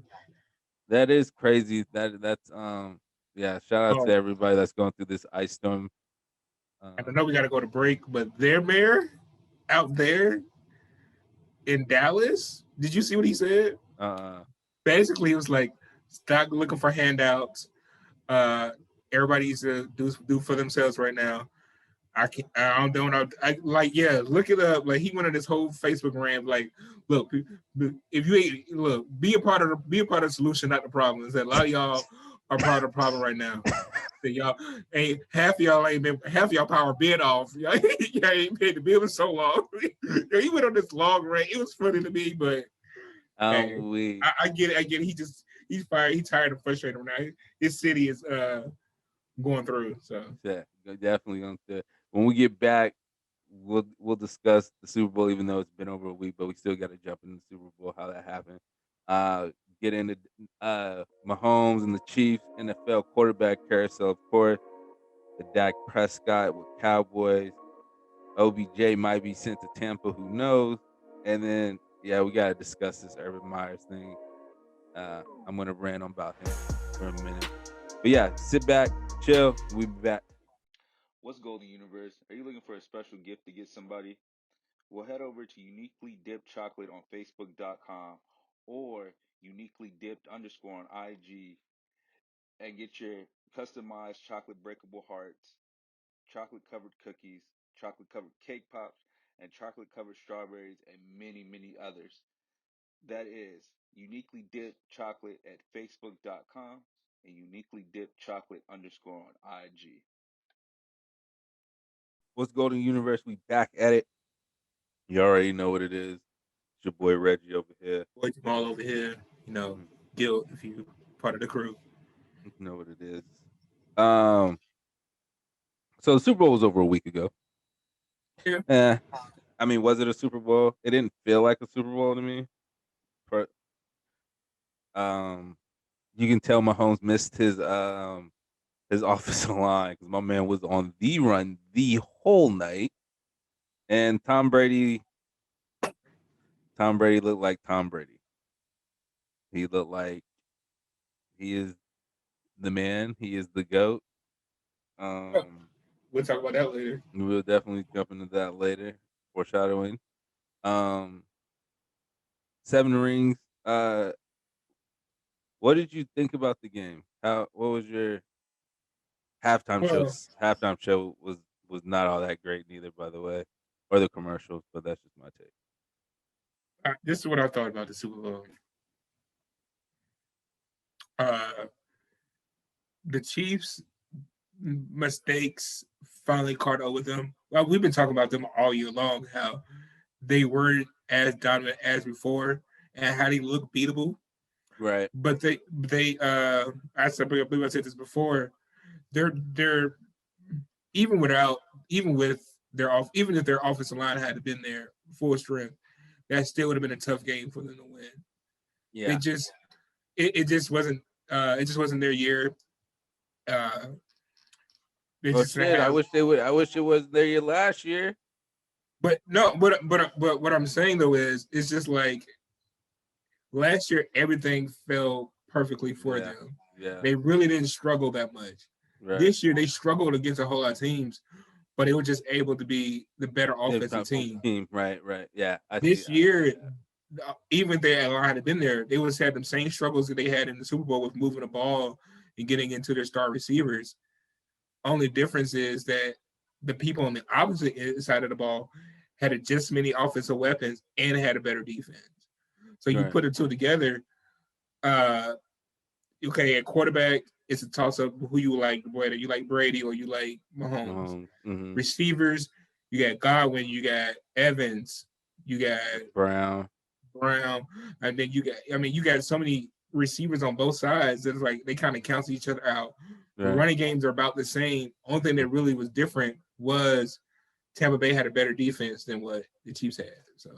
that is crazy. That's yeah. Shout out to oh, everybody that's going through this ice storm. I Um, know we got to go to break, but their mayor out there in Dallas, did you see what he said? uh, Basically, he was like, stop looking for handouts. Uh, everybody needs to do for themselves right now. I don't know. I like, yeah, look it up. Like he went on this whole Facebook rant. Like, look, if you ain't look, be a part of the solution, not the problem. Is that a lot of y'all are part of the problem right now. That y'all ain't half of y'all ain't been half of y'all power bid off. Y'all ain't paid the bill in so long. He went on this long rant. It was funny to me, but hey, we I get it. I get it. He's fired. He's tired and frustrated right now. His city is going through. So yeah, definitely going to. When we get back, we'll discuss the Super Bowl, even though it's been over a week, but we still got to jump into the Super Bowl, how that happened. Uh, get into Mahomes and the Chiefs NFL quarterback carousel, of course. The Dak Prescott with Cowboys. OBJ might be sent to Tampa, who knows? And then yeah, we got to discuss this Urban Myers thing. I'm gonna rant on about him for a minute. But yeah, sit back, chill. We'll be back. What's Golden Universe? Are you looking for a special gift to get somebody? Well, head over to Uniquely Dipped Chocolate on Facebook.com or Uniquely Dipped underscore on IG and get your customized chocolate breakable hearts, chocolate covered cookies, chocolate covered cake pops, and chocolate covered strawberries, and many, many others. That is Uniquely Dipped Chocolate at Facebook.com and Uniquely Dipped Chocolate underscore on IG. What's Golden Universe? We back at it. You already know what it is. It's your boy Reggie over here. boy Jamaal over here. Mhm. guilt if you part of the crew. You know what it is. Um, so the Super Bowl was over a week ago. Yeah. Eh, I mean, was it a Super Bowl? It didn't feel like a Super Bowl to me. But you can tell Mahomes missed his offensive line because my man was on the run the whole night, and Tom Brady looked like Tom Brady. He looked like he is the man. He is the goat. Um, We'll talk about that later. we'll definitely jump into that later. Foreshadowing. Um, Seven rings. What did you think about the game? What was your halftime show? Well, Halftime show was not all that great neither, by the way, or the commercials. But that's just my take. this is what I thought about the Super Bowl. Uh, the Chiefs' mistakes finally caught up with them. Well, we've been talking about them all year long, how they weren't as dominant as before and how they look beatable. Right. But I believe I said this before, they're even without even with their off even if their offensive line had been there full strength, that still would have been a tough game for them to win. They Yeah. just it just wasn't it just wasn't their year. Uh, they Well, just didn't shit. I have. wish they would. I wish it was their year last year. But no, but what I'm saying though is it's just like last year everything fell perfectly for Yeah. them. Yeah. They really didn't struggle that much. Right. This year they struggled against a whole lot of teams, but they were just able to be the better The offensive top team. team. Right. Right. Yeah. I see. This I see year, that. even if their line had been there, they would have had the same struggles that they had in the Super Bowl with moving the ball and getting into their star receivers. Only difference is that the people on the opposite side of the ball had just as many offensive weapons and had a better defense. So you Right. put the two together. Uh, okay, at quarterback, it's a toss up who you like, whether you like Brady or you like Mahomes. Mm-hmm. Receivers, you got Godwin, you got Evans, you got Brown. Brown, and then you got so many receivers on both sides that it's like they kind of cancel each other out. The Right. running games are about the same. Only thing that really was different was Tampa Bay had a better defense than what the Chiefs had. So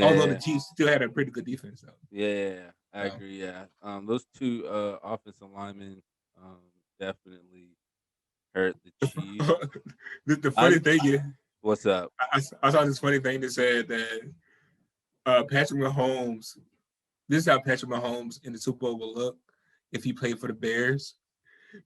although the Yeah. Chiefs still had a pretty good defense though. Yeah. I So agree. Yeah. Those two offensive linemen um definitely hurt the Chiefs. the funny I thing is, What's up? I saw this funny thing that said that Patrick Mahomes. This is how Patrick Mahomes in the Super Bowl will look if he played for the Bears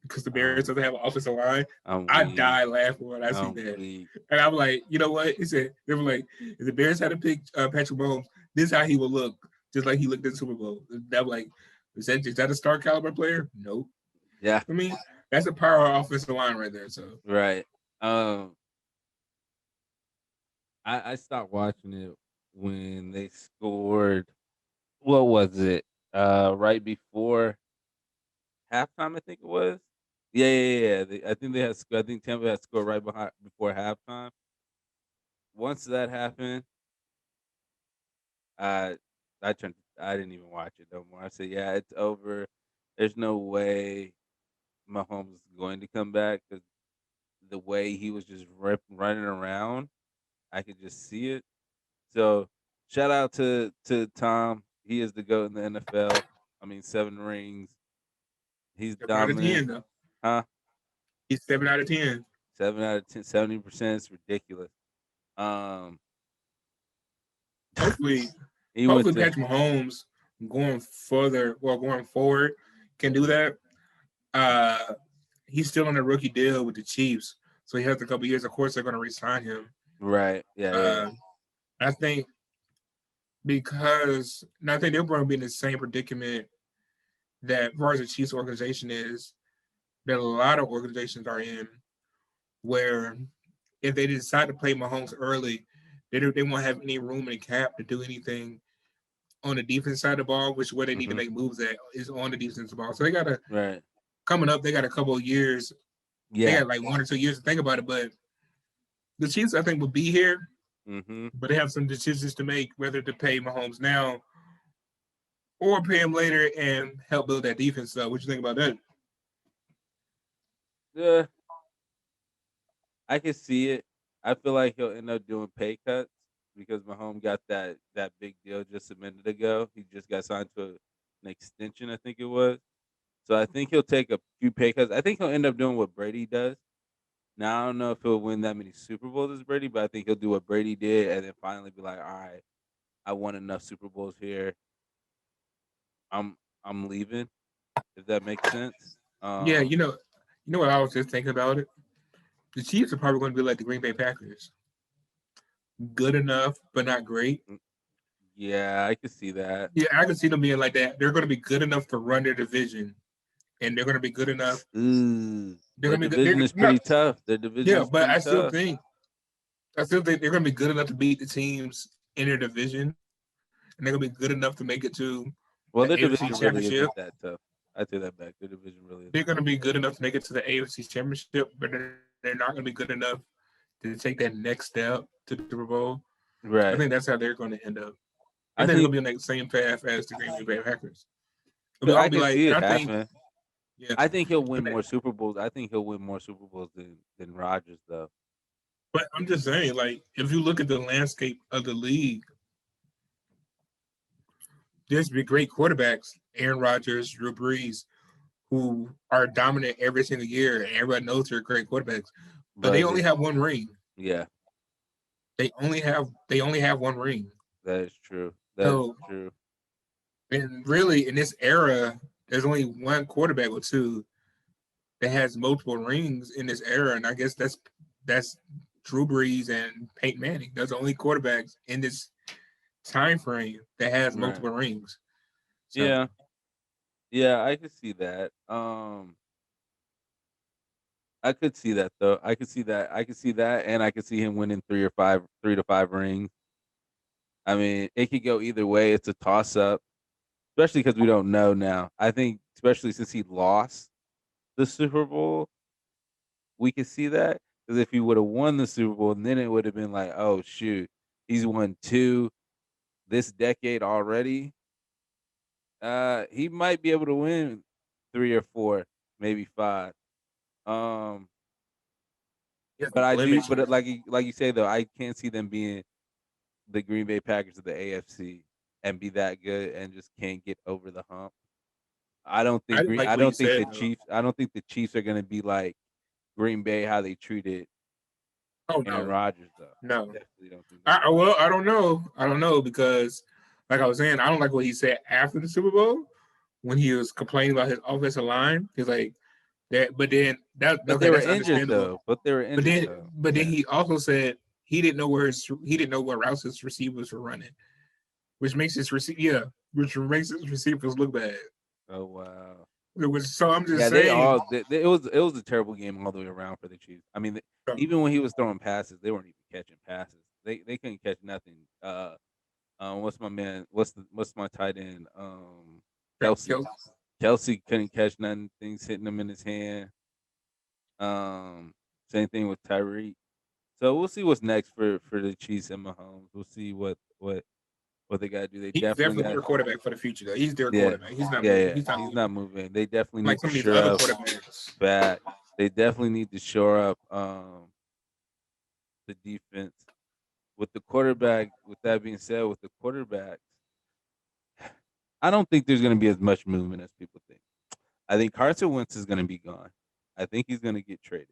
because the Bears Um, doesn't have an offensive line. I'm I weak. died laughing when I see I'm that. weak. And I'm like, you know what? He said, they were like, if the Bears had to pick Patrick Mahomes, this is how he would look, just like he looked in the Super Bowl. I'm like, is that a star caliber player? Nope. Yeah. I mean, that's a power offensive line right there. So, Right. Um, I stopped watching it when they scored. What was it? Right before halftime, I think it was. Yeah, yeah, yeah. I think they had. I think Tampa had scored right behind before halftime. Once that happened, I I turned. I didn't even watch it no more. I said, "Yeah, it's over. There's no way Mahomes is going to come back because the way he was just running around, I could just see it." So shout out to Tom. He is the GOAT in the NFL. I mean, 7 rings. He's 7 out of 10, dominant. though. Huh? He's 7 out of 10. 7 out of 10, 70%. It's ridiculous. Um, Hopefully, he went hopefully to Patrick Mahomes going forward can do that. Uh, he's still on a rookie deal with the Chiefs, so he has a couple years. Of course, they're going to re-sign him. right. Yeah, yeah, yeah. Uh, I think because and I think they're going to be in the same predicament that as far as the Chiefs organization is, that a lot of organizations are in, where if they decide to play Mahomes early, they won't have any room in the cap to do anything on the defense side of the ball, which is where they need to Hmm. make moves at is on the defensive ball. So they got to Right. coming up. They got a couple of years. They Yeah. got like 1 or 2 years to think about it. But the Chiefs, I think, will be here, Hmm. but they have some decisions to make whether to pay Mahomes now or pay him later and help build that defense up. What you think about that? Yeah, I can see it. I feel like he'll end up doing pay cuts because Mahomes got that big deal just a minute ago. He just got signed to an extension, I think it was. So I think he'll take a few pay cuts. I think he'll end up doing what Brady does. Now I don't know if he'll win that many Super Bowls as Brady, but I think he'll do what Brady did and then finally be like, all right, I won enough Super Bowls here. I'm leaving, if that makes sense. Yeah, Um, you know what I was just thinking about it. The Chiefs are probably going to be like the Green Bay Packers, good enough but not great. mm, yeah, I could see that. Yeah, I can see them being like that. They're going to be good enough to run their division, and they're going to be good enough. Ooh, They're their going to be good. division is No, pretty tough. Their division yeah, is but pretty tough. I still think they're going to be good enough to beat the teams in their division, and they're going to be good enough to make it to Well, the their AFC division really Championship. isn't that tough. I take that back. Their division really They're isn't going that to be good enough to make it to the AFC Championship, but they're not going to be good enough to take that next step to the Super Bowl. I right. think that's how they're going to end up. I And then they're think going to be on the same path as the Green Bay Packers. I I'll be can like, see and it I think, happen. yeah, I think he'll win but, more Super Bowls. I think he'll win more Super Bowls than Rodgers though. but I'm just saying, like, if you look at the landscape of the league, there's been great quarterbacks, Aaron Rodgers, Drew Brees, who are dominant every single year, and everybody knows they're great quarterbacks. But they But only have one ring. yeah, They only have one ring. that is true. That is So, true. and really, in this era, there's only one quarterback or two that has multiple rings in this era, and I guess that's Drew Brees and Peyton Manning. Those are the only quarterbacks in this time frame that has Right. multiple rings. So Yeah. Yeah, I could see that. I could see that though. I could see that. I could see that, and I could see him winning 3 to 5 rings. I mean, it could go either way. It's a toss up, especially because we don't know now. I think, especially since he lost the Super Bowl, we could see that. Because if he would have won the Super Bowl, then it would have been like, oh shoot, he's won two this decade already. He might be able to win 3 or 4, maybe 5. Um, yeah, but I do. blemish. But like you say though, I can't see them being the Green Bay Packers of the AFC and be that good and just can't get over the hump. I didn't like I what you don't think said the though. Chiefs. I don't think the Chiefs are gonna be like Green Bay how they treated Oh Aaron no, Rodgers though. no. Definitely don't think they're gonna. Well, I don't know. I don't know because, like I was saying, I don't like what he said after the Super Bowl when he was complaining about his offensive line. He's like that, but then that But okay, they were that's injured understandable. though. But they were But injured then, though. but then Yeah. he also said he didn't know what routes his receivers were running, which makes which makes his receivers look bad. Oh wow. It was so I'm just Yeah, saying. it was a terrible game all the way around for the Chiefs. I mean, even when he was throwing passes, they weren't even catching passes. They couldn't catch nothing. What's my man? What's my tight end? Kelsey. Kelsey couldn't catch nothing. Things hitting him in his hand. Um, Same thing with Tyreek. So we'll see what's next for the Chiefs and Mahomes. We'll see what they got to do. They He's definitely definitely got their quarterback for the future, though. He's their yeah, quarterback. He's not yeah, moving. yeah. He's not He's moving not moving. They definitely like need to some of these shore other up quarterbacks. back. They definitely need to shore up the defense with the quarterback. With that being said, with the quarterbacks, I don't think there's going to be as much movement as people think. I think Carson Wentz is going to be gone. I think he's going to get traded.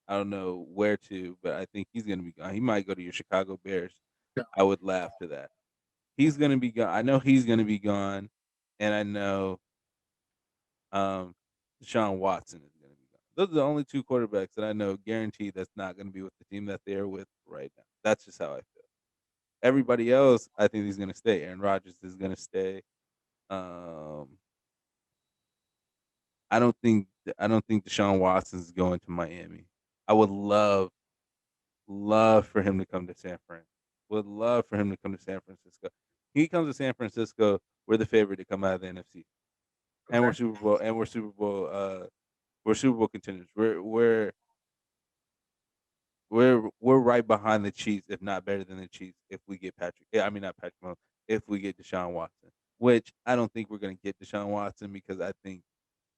I don't know where to, but I think he's going to be gone. He might go to your Chicago Bears. I would laugh to that. He's going to be gone. I know he's going to be gone, and I know um, Deshaun Watson is going to be gone. Those are the only two quarterbacks that I know guaranteed that's not going to be with the team that they're with right now. That's just how I feel. Everybody else, I think he's going to stay. Aaron Rodgers is going to stay. Um, I don't think Deshaun Watson is going to Miami. I would love for him to come to San Fran. Would love for him to come to San Francisco. He comes to San Francisco, we're the favorite to come out of the NFC, and Okay. we're Super Bowl contenders. We're right behind the Chiefs, if not better than the Chiefs. If we get Patrick, yeah, I mean not Patrick Mahomes. If we get Deshaun Watson, which I don't think we're going to get Deshaun Watson because I think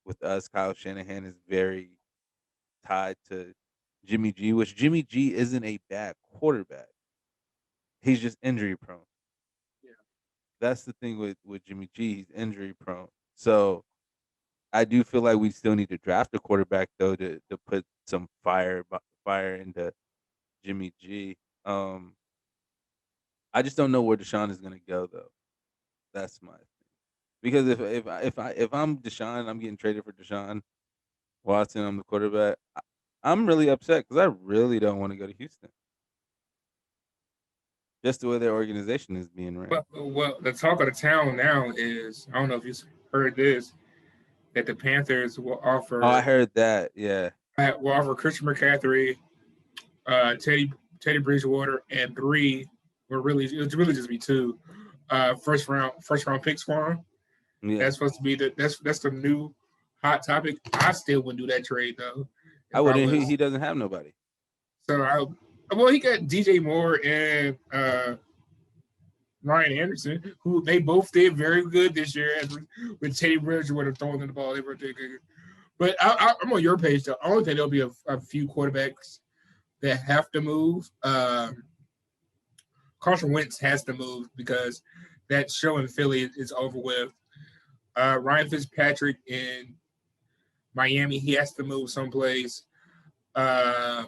with us, Kyle Shanahan is very tied to Jimmy G, which Jimmy G isn't a bad quarterback. He's just injury prone. Yeah. That's the thing with Jimmy G. He's injury prone. So I do feel like we still need to draft a quarterback though to put some fire into Jimmy G. I just don't know where Deshaun is going to go though. That's my thing. Because if I'm Deshaun, I'm getting traded for Deshaun Watson. I'm the quarterback. I'm really upset because I really don't want to go to Houston. Just the way their organization is being ran. Well, the talk of the town now is, I don't know if you heard this, that the Panthers Oh, I heard that. Yeah. will offer Christian McCaffrey, Teddy Bridgewater, and three, or really it's really just be two, first round picks for him. Yeah. That's supposed to be that's the new hot topic. I still wouldn't do that trade though. I wouldn't. He doesn't have nobody. So he got DJ Moore and Ryan Anderson, who they both did very good this year with Teddy Bridgewater throwing the ball. They were good. But I'm on your page though. I only think there'll be a few quarterbacks that have to move. Carson Wentz has to move because that show in Philly is over with. Ryan Fitzpatrick in Miami, he has to move someplace. Cam,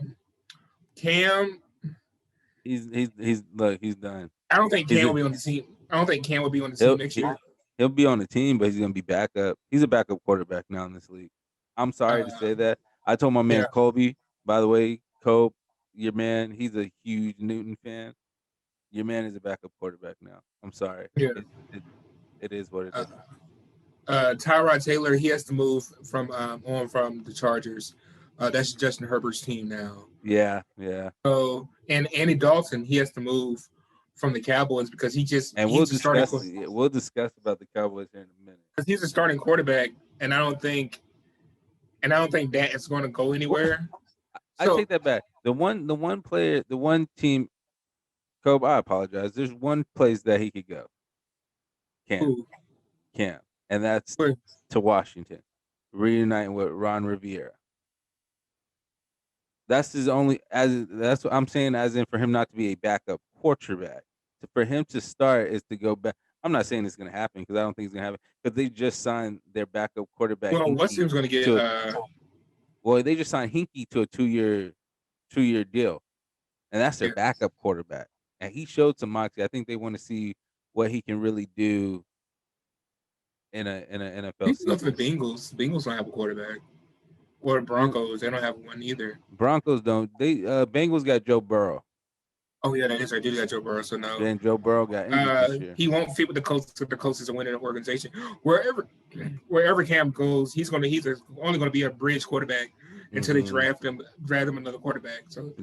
he's done. I don't think Cam will be on the team. I don't think Cam will be on the team next year. He'll be on the team, but he's gonna be backup. He's a backup quarterback now in this league. I'm sorry to say that. I told my man Colby, by the way, Cope, your man, he's a huge Newton fan. Your man is a backup quarterback now. I'm sorry. Yeah. It is what it is. Tyrod Taylor, he has to move from the Chargers. That's Justin Herbert's team now. Yeah. So and Andy Dalton, he has to move from the Cowboys because we'll discuss about the Cowboys here in a minute. Because he's a starting quarterback, and I don't think that is going to go anywhere. I take that back. The one player, the one team. Kobe, I apologize. There's one place that he could go. Cam, and that's to Washington, reuniting with Ron Rivera. That's his only. That's what I'm saying. As in, for him not to be a backup quarterback, for him to start is to go back. I'm not saying it's going to happen because I don't think it's going to happen because they just signed their backup quarterback. Well, what team's going to get? Well, they just signed Hinkie to a two-year deal, and that's their backup quarterback. And he showed some moxie. I think they want to see what he can really do in an NFL season. Look at the Bengals. The Bengals don't have a quarterback. Or the Broncos, they don't have one either. Broncos don't. They Bengals got Joe Burrow. Oh yeah, that is right. They got Joe Burrow. So no. Then Joe Burrow got injured this year. He won't fit with the Colts. The Colts is a winning organization. Wherever Cam goes, he's only going to be a bridge quarterback until they draft him another quarterback. So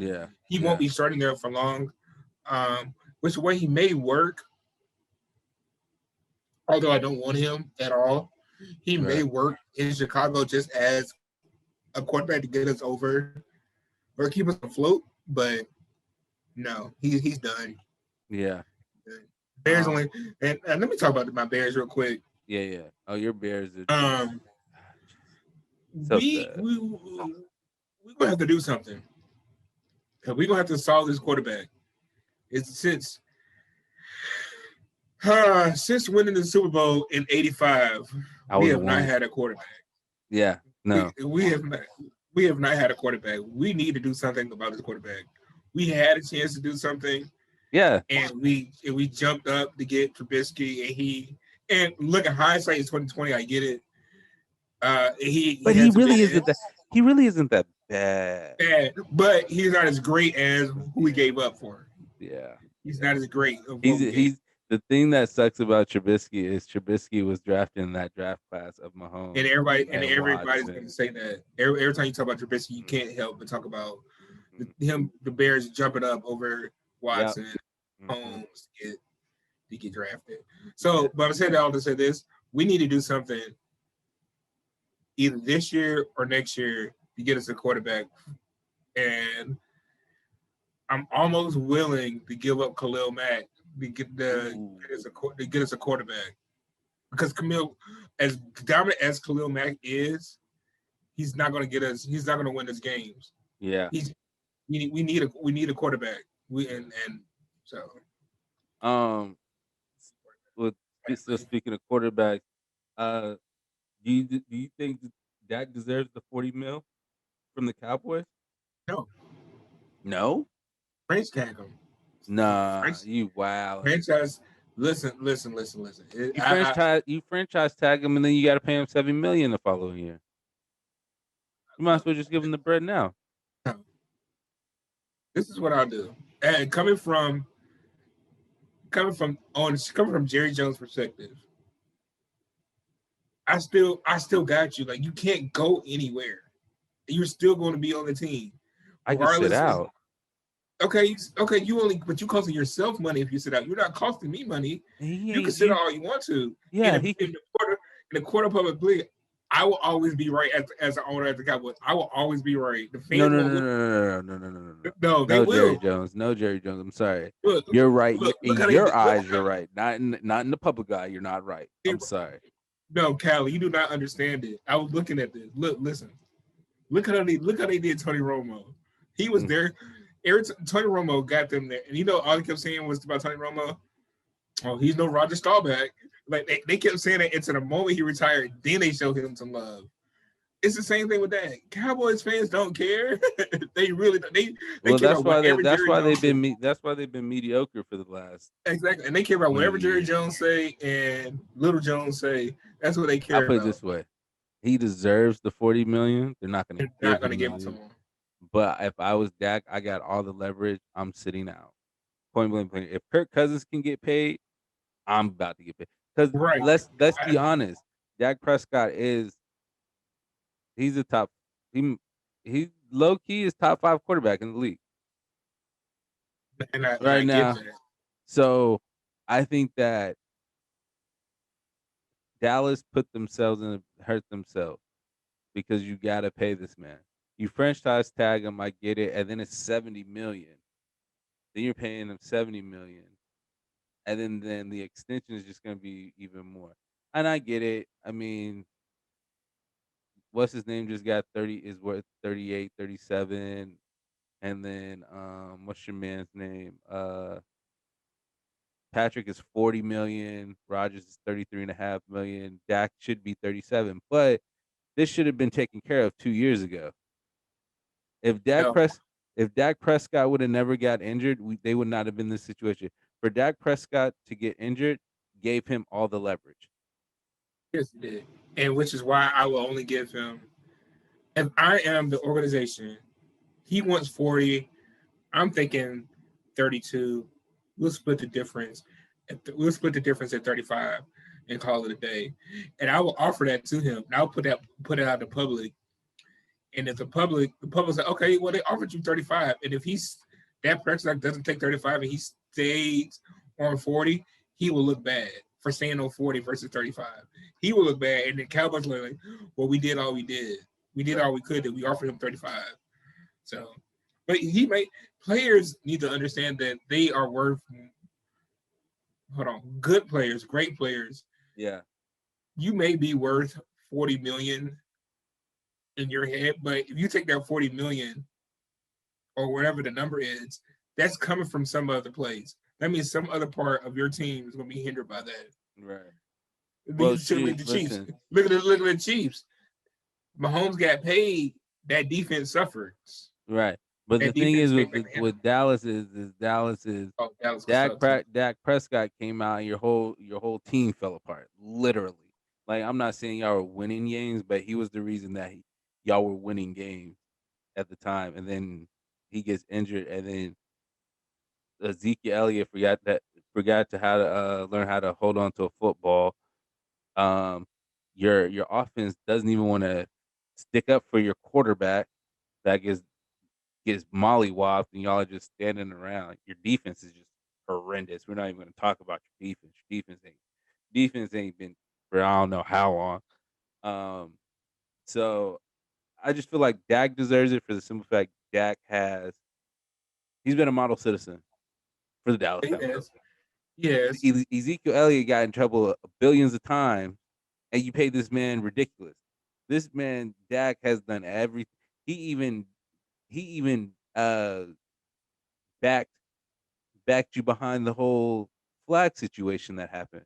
he won't be starting there for long. Which way he may work, although I don't want him at all. He may work in Chicago just as a quarterback to get us over or keep us afloat, but no, he's done. Yeah. Bears only, and let me talk about my Bears real quick. Yeah. Oh, your Bears are. We're gonna have to do something. We're gonna have to solve this quarterback. It's since winning the Super Bowl in '85, we have not had a quarterback. Yeah, no, we have not had a quarterback. We need to do something about this quarterback. We had a chance to do something. Yeah, and we jumped up to get Trubisky, and look at hindsight in 2020. I get it. He really isn't that bad. But he's not as great as who we gave up for. Yeah, he's not as great. He's the thing that sucks about Trubisky is Trubisky was drafted in that draft class of Mahomes, and everybody's going to say that. Every time you talk about Trubisky, you can't help but talk about the Bears jumping up over Watson, Mahomes to get drafted. So, but I'm saying that all to say this: we need to do something either this year or next year to get us a quarterback, and I'm almost willing to give up Khalil Mack to get us a quarterback. because Camille, as dominant as Khalil Mack is, he's not going to get us. He's not going to win us games. Yeah. He's we need a quarterback. And so Um. With still speaking of quarterbacks, uh, do you think Dak deserves the 40 mil from the Cowboys? no No. franchise tag him. Nah. Franchise, You wow. franchise. Listen. You franchise tag him and then you got to pay him 7 million the following year. You might as well just give him the bread now. No, this is what I'll do. And coming from Jerry Jones' perspective, I still got you. Like you can't go anywhere. You're still going to be on the team, I could sit regardless. out. Okay. But you costing yourself money if you sit out. You're not costing me money. He You can ain't. sit out all you want to. Yeah. In the quarter public league, I will always be right as an owner at the Cowboys. I will always be right. The No, fans no, won't no, look. no, no, no, no, no, no, no. No, they No, Jerry will. Jones. No, Jerry Jones. I'm sorry. Look, You're right. look In how they your did. eyes, you're right. Not in the public eye. You're not right. I'm sorry. No, Callie, you do not understand it. I was looking at this. Listen. Look how they did Tony Romo. He was Mm. there. Tony Romo got them there, and all he kept saying was about Tony Romo. Oh, he's no Roger Staubach. Like they kept saying it until the moment he retired. Then they showed him some love. It's the same thing with that. Cowboys fans don't care. They really don't. They Well, care that's about why whatever that's Jerry why they've Jones says. been that's why they've been mediocre for the last Exactly, and they care about 20 whatever Jerry years. Jones say and Little Jones say. That's what they I'll care put it about. this way: he deserves the 40 million. They're not going to They're give not going to him give it to millions. him. But if I was Dak, I got all the leverage. I'm sitting out. Point blank. If Kirk Cousins can get paid, I'm about to get paid. Because Right. let's be honest, Dak Prescott he's a top he low key is top 5 quarterback in the league And I right get now. that. So I think that Dallas put themselves in hurt themselves because you got to pay this man. You franchise tag him, I get it, and then it's 70 million. Then you're paying him 70 million, and then the extension is just going to be even more. And I get it. I mean, what's his name just got 30 is worth 38, 37, and then what's your man's name? Patrick is 40 million, Rogers is 33.5 million, Dak should be 37, but this should have been taken care of 2 years ago. If Dak No, Pres if Dak Prescott would have never got injured, they would not have been in this situation. For Dak Prescott to get injured gave him all the leverage. yes, he did. And which is why I will only give him. If I am the organization, he wants 40. I'm thinking 32. We'll split the difference. We'll split the difference at 35 and call it a day. And I will offer that to him. And I'll put it out in the public. And if the public say, okay, well, they offered you 35. And if that person doesn't take 35 and he stays on 40, he will look bad for staying on 40 versus 35. He will look bad. And the Cowboys will be like, well, we did all we did. We did all we could that we offered him 35. So, but players need to understand that they are worth, good players, great players. Yeah. You may be worth 40 million in your head, but if you take that 40 million or whatever the number is, that's coming from some other place. That means some other part of your team is going to be hindered by that. Right. Well, These should be shoot, the Chiefs. listen. Look at the Chiefs. Mahomes got paid. That defense suffered. Right. But the That thing defense is came with back to him. with Dallas is Dallas is Oh, Dallas was up too. Dak Prescott came out and your whole team fell apart, literally. Like I'm not saying y'all were winning games, but he was the reason that y'all were winning games at the time. And then he gets injured, and then Ezekiel Elliott forgot to how to learn how to hold on to a football. Um, your offense doesn't even want to stick up for your quarterback that gets mollywopped, and y'all are just standing around. Your defense is just horrendous. We're not even going to talk about your defense. Your defense ain't been for I don't know how long. Um, so I just feel like Dak deserves it for the simple fact he's been a model citizen for the Dallas He Cowboys. has. Yes. Ezekiel Elliott got in trouble billions of times, and you pay this man ridiculous. This man Dak has done everything. He even he even backed backed you behind the whole flag situation that happened,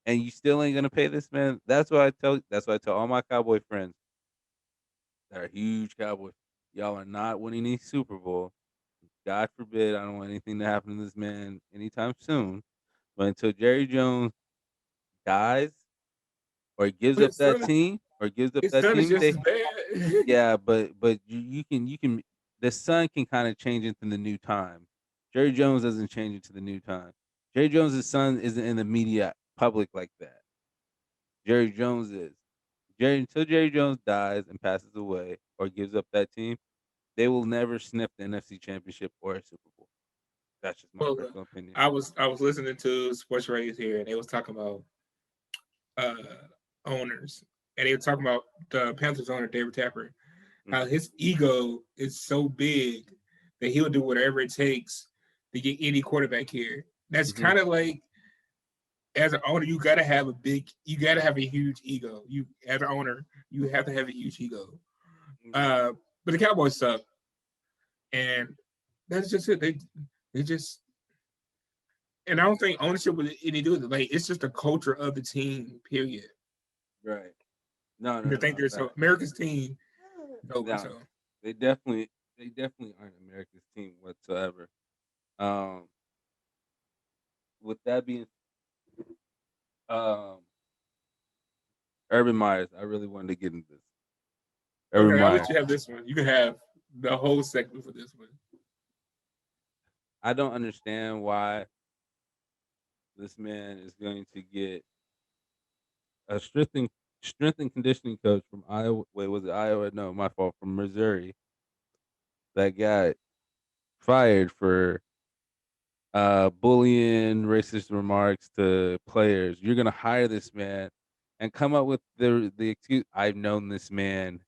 and you still ain't gonna pay this man. That's why I tell all my Cowboy friends that are huge Cowboys, y'all are not winning any Super Bowl. God forbid, I don't want anything to happen to this man anytime soon. But until Jerry Jones dies or gives But up that team, his son is just as bad. yeah, but you can the sun can kind of change into the new time. Jerry Jones doesn't change into the new time. Jerry Jones' son isn't in the media public like that. Jerry Jones is. Jerry until Jerry Jones dies and passes away or gives up that team, they will never sniff the NFC Championship or a Super Bowl. That's just my Well, personal opinion. I was listening to sports radio here, and they was talking about uh, owners, and they were talking about the Panthers owner David Tapper, how Mhm, his ego is so big that he'll do whatever it takes to get any quarterback here. That's mhm, kind of like, as an owner, you gotta have a huge ego. You as an owner, you have to have a huge ego. mhm. Uh, but the Cowboys suck, and that's just it. They just, and I don't think ownership with any do with it. Like, it's just the culture of the team. Period. Right. No, They no, think no. they're so Facts. America's team. Over. No, So they definitely aren't America's team whatsoever. Um, with that being, um, Urban Myers, I really wanted to get into this. Urban okay, I'll let Myers, you have this one. You can have the whole segment for this one. I don't understand why this man is going to get a strength and conditioning coach from Iowa. Wait, was it Iowa? No, my fault. From Missouri, that got fired for bullying, racist remarks to players. You're gonna hire this man and come up with the excuse. I've known this man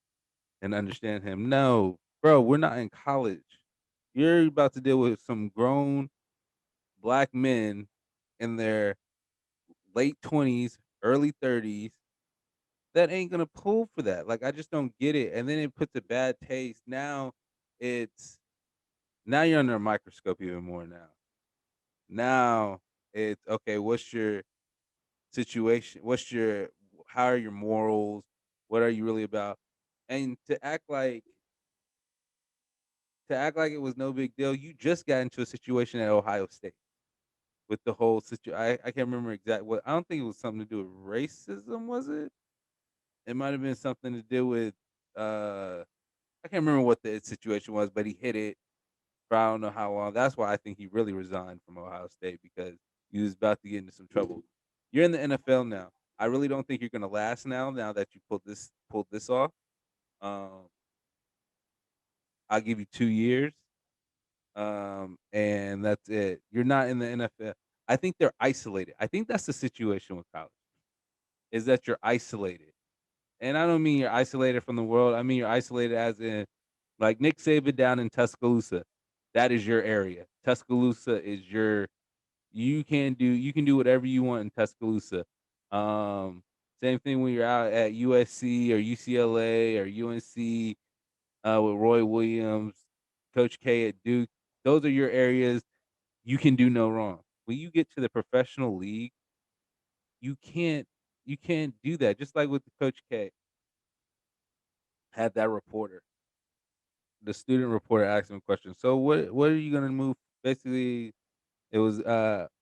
and understand him. No, bro, we're not in college. You're about to deal with some grown black men in their late 20s, early 30s that ain't gonna pull for that. Like I just don't get it. And then it puts a bad taste. It's now you're under a microscope even more now. Now it's okay, what's your situation? How are your morals? What are you really about? And to act like it was no big deal, you just got into a situation at Ohio State with the whole I can't remember exactly what I don't think it was something to do with racism, was it? It might have been something to do with I can't remember what the situation was, but he hit it for I don't know how long. That's why I think he really resigned from Ohio State because he was about to get into some trouble. You're in the NFL now. I really don't think you're gonna last now. Now that you pulled this off, um, I'll give you 2 years, and that's it. You're not in the NFL. I think they're isolated. I think that's the situation with college is that you're isolated, and I don't mean you're isolated from the world. I mean you're isolated as in like Nick Saban down in Tuscaloosa. That is your area. Tuscaloosa is your you can do whatever you want in Tuscaloosa. Um, Same thing when you're out at USC or UCLA or UNC with Roy Williams, Coach K at Duke. Those are your areas. You can do no wrong. When you get to the professional league, you can't you can't do that. Just like with the Coach K had that reporter, the student reporter asked him a question. So what are you gonna move? Basically, it was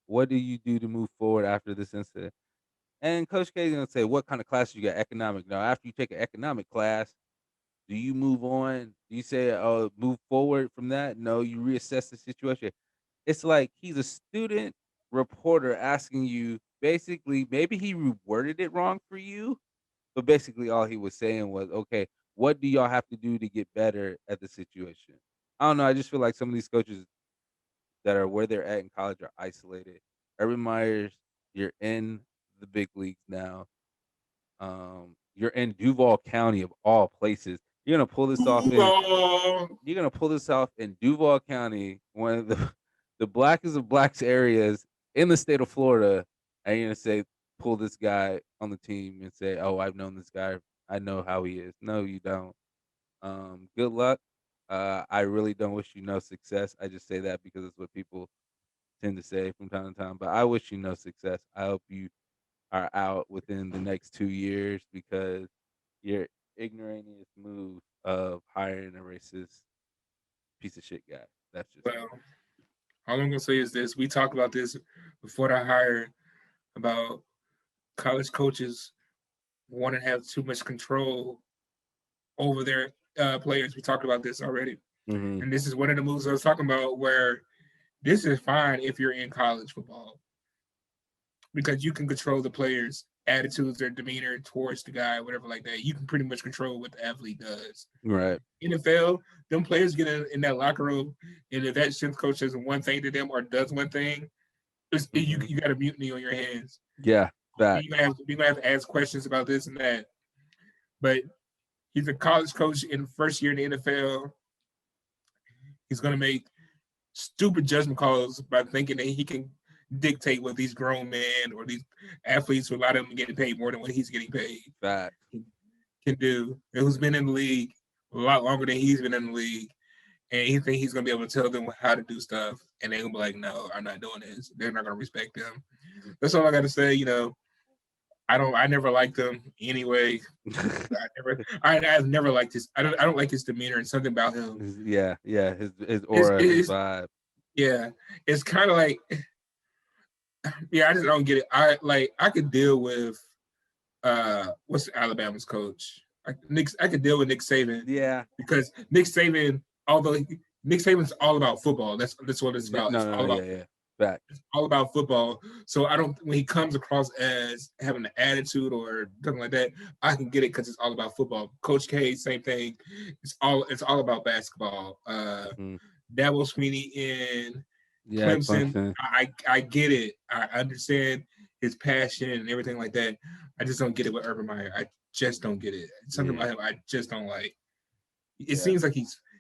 what do you do to move forward after this incident? And Coach K is gonna say, "What kind of class you got? Economic. Now, after you take an economic class, do you move on? Do you say, oh, move forward from that? No, you reassess the situation. It's like he's a student reporter asking you. Basically, maybe he reworded it wrong for you, but basically all he was saying was, okay, what do y'all have to do to get better at the situation? I don't know. I just feel like some of these coaches that are where they're at in college are isolated. Urban Myers, you're in the big leagues now. You're in Duval County of all places. You're gonna pull this off in Duval. you're gonna pull this off in Duval County, one of the the blackest of blacks areas in the state of Florida, and you're gonna say pull this guy on the team and say, "Oh, I've known this guy. I know how he is." No, you don't. Good luck. I really don't wish you no success. I just say that because it's what people tend to say from time to time. But I wish you no success. I hope you are out within the next 2 years because your ignoramus move of hiring a racist piece of shit guy. That's just me. Well, all I'm gonna say is this: we talked about this before the hire about college coaches want to have too much control over their players. We talked about this already, Mm-hmm. and this is one of the moves I was talking about where this is fine if you're in college football because you can control the players' attitudes, their demeanor towards the guy, whatever like that. You can pretty much control what the athlete does. Right. NFL, them players get in that locker room, and if that strength coach says one thing to them or does one thing, Mm-hmm. you got a mutiny on your hands. Yeah. That. You're gonna have to ask questions about this and that. But he's a college coach in the first year in the NFL. He's gonna make stupid judgment calls by thinking that he can dictate what these grown men or these athletes who a lot of them getting paid more than what he's getting paid That. can do. And who's been in the league a lot longer than he's been in the league. And he think he's gonna be able to tell them how to do stuff, and they're gonna be like, "No, I'm not doing this." They're not gonna respect them. That's all I got to say. I never liked him anyway. I've never liked his. I don't like his demeanor and something about him. Yeah. His aura, his vibe. Yeah, it's kind of like, yeah, I just don't get it. I could deal with, what's Alabama's coach? I could deal with Nick Saban. Yeah, because Nick Saban, although Nick Saban's all about football. That's what it's about. Yeah. Back. It's all about football. So I don't when he comes across as having an attitude or something like that, I can get it because it's all about football. Coach K, same thing. It's all about basketball. Dabo Sweeney in Clemson. I get it. I understand his passion and everything like that. I just don't get it with Urban Meyer. I just don't get it. Something about him I just don't like. It seems like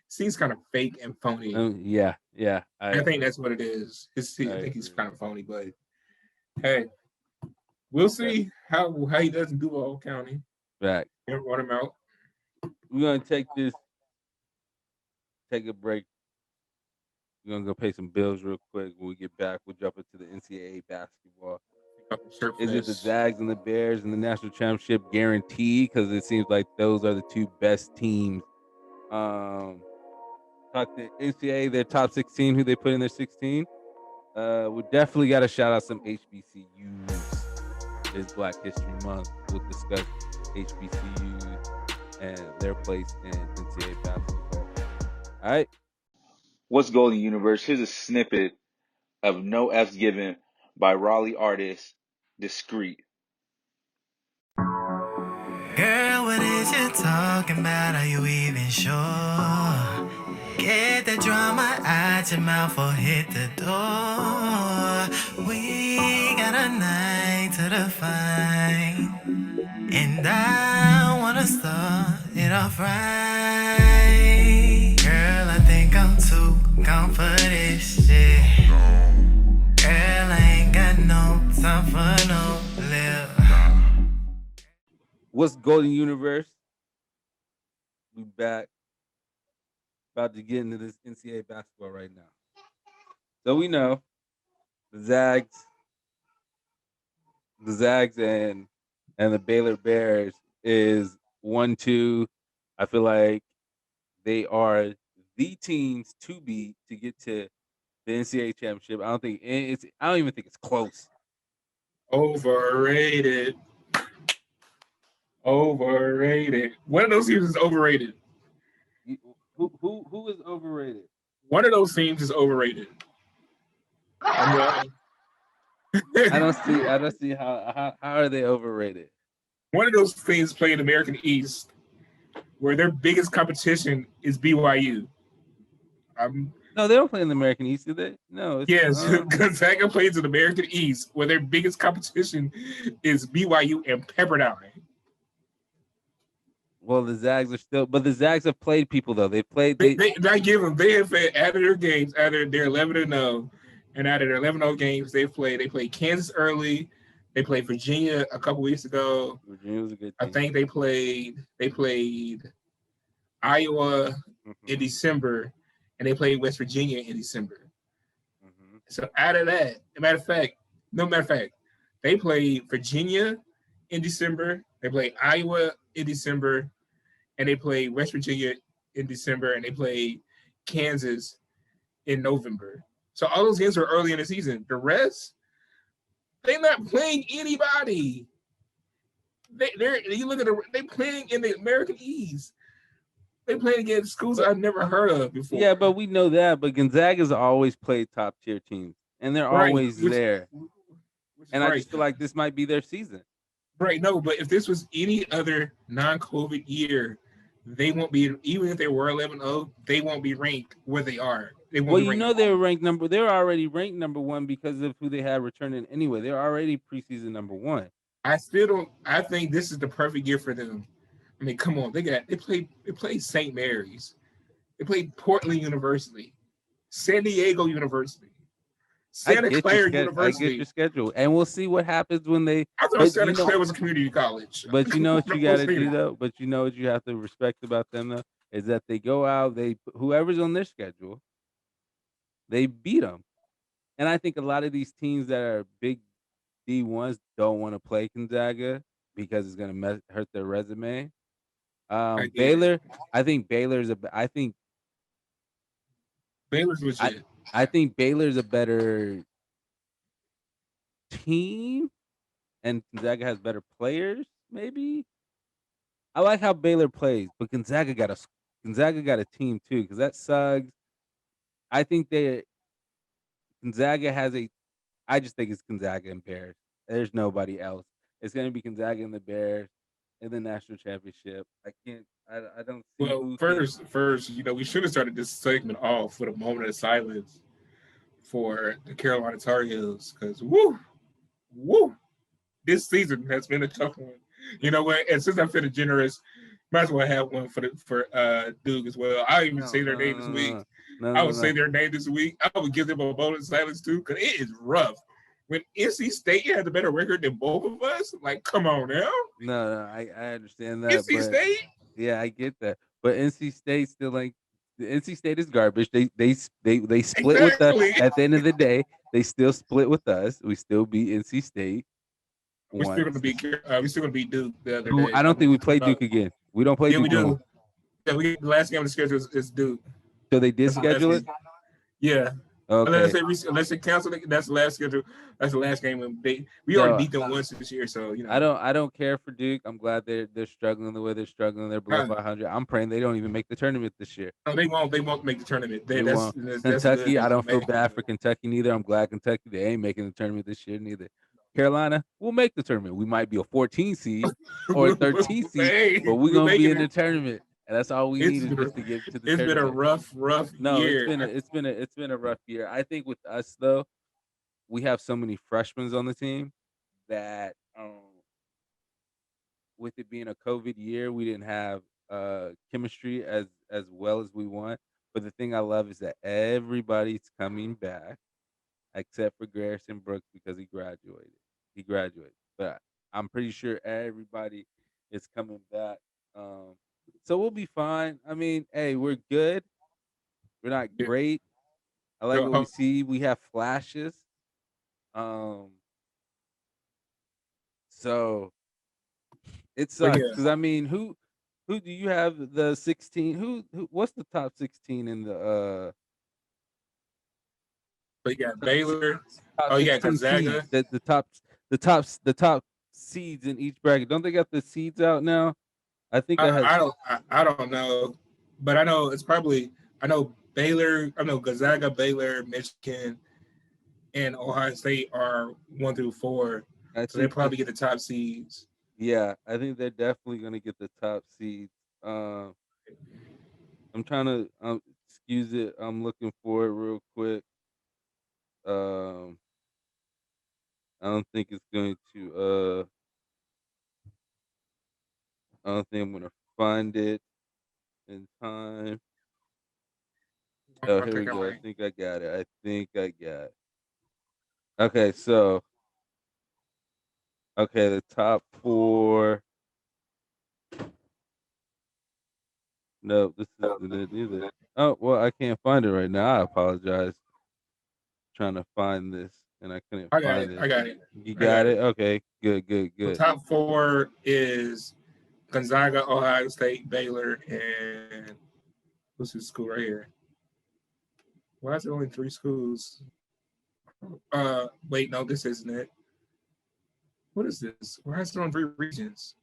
seems kind of fake and phony. I think that's what it is. I think he's kind of phony, but hey, we'll see how he does in Duval County. Back. Run him out. We're gonna take a break. We're gonna go pay some bills real quick. When we get back, we'll jump into the NCAA basketball. Is it the Zags and the Bears in the national championship guaranteed? Because it seems like those are the two best teams. Talk to NCAA, their top 16, who they put in their 16. We definitely got to shout out some HBCUs. It's Black History Month. We'll discuss HBCUs and their place in NCAA basketball. All right. What's Golden Universe? Here's a snippet of No F's Given by Raleigh artist Discreet. Girl, what is you talking about? Are you even sure? Get the drama out your mouth or hit the door. We got a night to define, and I wanna start it off right. Girl, I think I'm too gone for this shit. Girl, I ain't got no time for no lip. What's Golden Universe? We back. About to get into this NCAA basketball right now. So we know the Zags and the Baylor Bears is 1-2. I feel like they are the teams to beat to get to the NCAA championship. I don't even think it's close. Overrated. One of those teams is overrated. Who is overrated? One of those teams is overrated. I don't see how are they overrated? One of those teams play in the American East, where their biggest competition is BYU. No, they don't play in the American East, do they? No. Yes, Gonzaga plays in the American East, where their biggest competition is BYU and Pepperdine. Well, the Zags are still, but the Zags have played people though. They've played. I give them. They have added their games. They're 11-0. And out of their 11-0 games they played Kansas early. They played Virginia a couple weeks ago. Virginia was a good I team. think they played Iowa in Mhm, December, and they played West Virginia in December. mhm, So out of that, matter of fact, they played Virginia in December. They played Iowa in December, and they played West Virginia in December, and they played Kansas in November. So all those games were early in the season. The rest, they're not playing anybody. You look at they playing in the American East. They playing against schools but I've never heard of before. yeah, but we know that. But Gonzaga's always played top tier teams, and they're Right, always there. which is And I right. just feel like this might be their season. Right, no, but if this was any other non-COVID year, they won't be, even if they were 11-0, they won't be ranked where they are. They won't Well, be you ranked. know they were ranked number. They were already ranked number one because of who they had returning anyway. They're already preseason number one. I still don't. I think this is the perfect year for them. I mean, come on, they played St. Mary's, they played Portland University, San Diego University, I Santa get your Clara schedule. I get your University. schedule, and we'll see what happens when they. I thought But Santa Clara was a community college. but you know what you Don't got to say do that. though. But you know what you have to respect about them though is that they go out. They whoever's on their schedule, they beat them. And I think a lot of these teams that are big D1s don't want to play Gonzaga because it's going to hurt their resume. I get it. Baylor, I think Baylor's a. Baylor's I legit. I think Baylor's a better team, and Gonzaga has better players. Maybe I like how Baylor plays, but Gonzaga got a team too because that Suggs. I think Gonzaga has a. I just think it's Gonzaga and Bears. There's nobody else. It's gonna be Gonzaga and the Bears in the national championship. I can't. I don't see Well, who can. first, we should have started this segment off with a moment of silence for the Carolina Tar Heels because woo, this season has been a tough one. You know what? And since I'm feeling generous, might as well have one for Duke as well. I even No, say their no, name no, this no, week. no, no, I no, would say no. their name this week. I would give them a moment of silence too because it is rough. When NC State has a better record than both of us, like, come on now. No, I understand that, NC but State, yeah, I get that. But NC State still like the NC State is garbage. They split with the exactly. at the end of the day, they still split with us. We still beat NC State We're still gonna once. be we're still gonna beat Duke the other Who day. I don't think we play Duke again. We don't play Yeah, we Duke no more. do. Yeah, the last game on the schedule is Duke. So they did That's the last schedule it? game. Yeah. Okay. Unless they cancel it, that's the last schedule. That's the last game. We already Yo, beat them once this year, so I don't care for Duke. I'm glad they're struggling the way they're struggling. They're below Uh, 500. I'm praying they don't even make the tournament this year. no, they won't make the tournament. They That's won't. that's good Kentucky, I news. don't feel bad for Kentucky neither. I'm glad Kentucky they ain't making the tournament this year neither. Carolina, we'll make the tournament. We might be a 14 seed or a 13 seed, Hey, but we're we're gonna be making in the it. tournament, and that's all we need It's is been a, just to get to the it's been a tournament. rough No, year. it's been a rough year. I think with us though, we have so many freshmen on the team that with it being a COVID year, we didn't have chemistry as well as we want. But the thing I love is that everybody's coming back except for Garrison Brooks because he graduated. He graduated, but I'm pretty sure everybody is coming back. Um, so we'll be fine. I mean, hey, we're good. We're not Yeah. great. I like Yo, what we see. We have flashes. Um, so it but sucks yeah, because I mean, who do you have the 16? Who what's the top 16 in the but you got top six, Baylor. top Oh, you got 16 Gonzaga. seeds? The top seeds in each bracket. Don't they got the seeds out now? I think I had I don't know, but I know it's probably I know Baylor. I know Gonzaga, Baylor, Michigan, and Ohio State are 1 through 4, I so they think probably get the top seeds. yeah, I think they're definitely gonna get the top seeds. Um I'm trying to excuse it. I'm looking for it real quick. Um I don't think it's going to I don't think I'm gonna find it in time. Oh, I here we think I'm go. I right. think I got it. I think I got it. Okay, so the top four. No, this isn't it either. Oh well, I can't find it right now. I apologize. Trying to find this and I couldn't I got find it. it. I got it. You I got got it. it? Okay, good, The good. top four is Gonzaga, Ohio State, Baylor, and what's this school right here? Why is it only three schools? Wait, no, this isn't it. What is this? Why is it on three regions?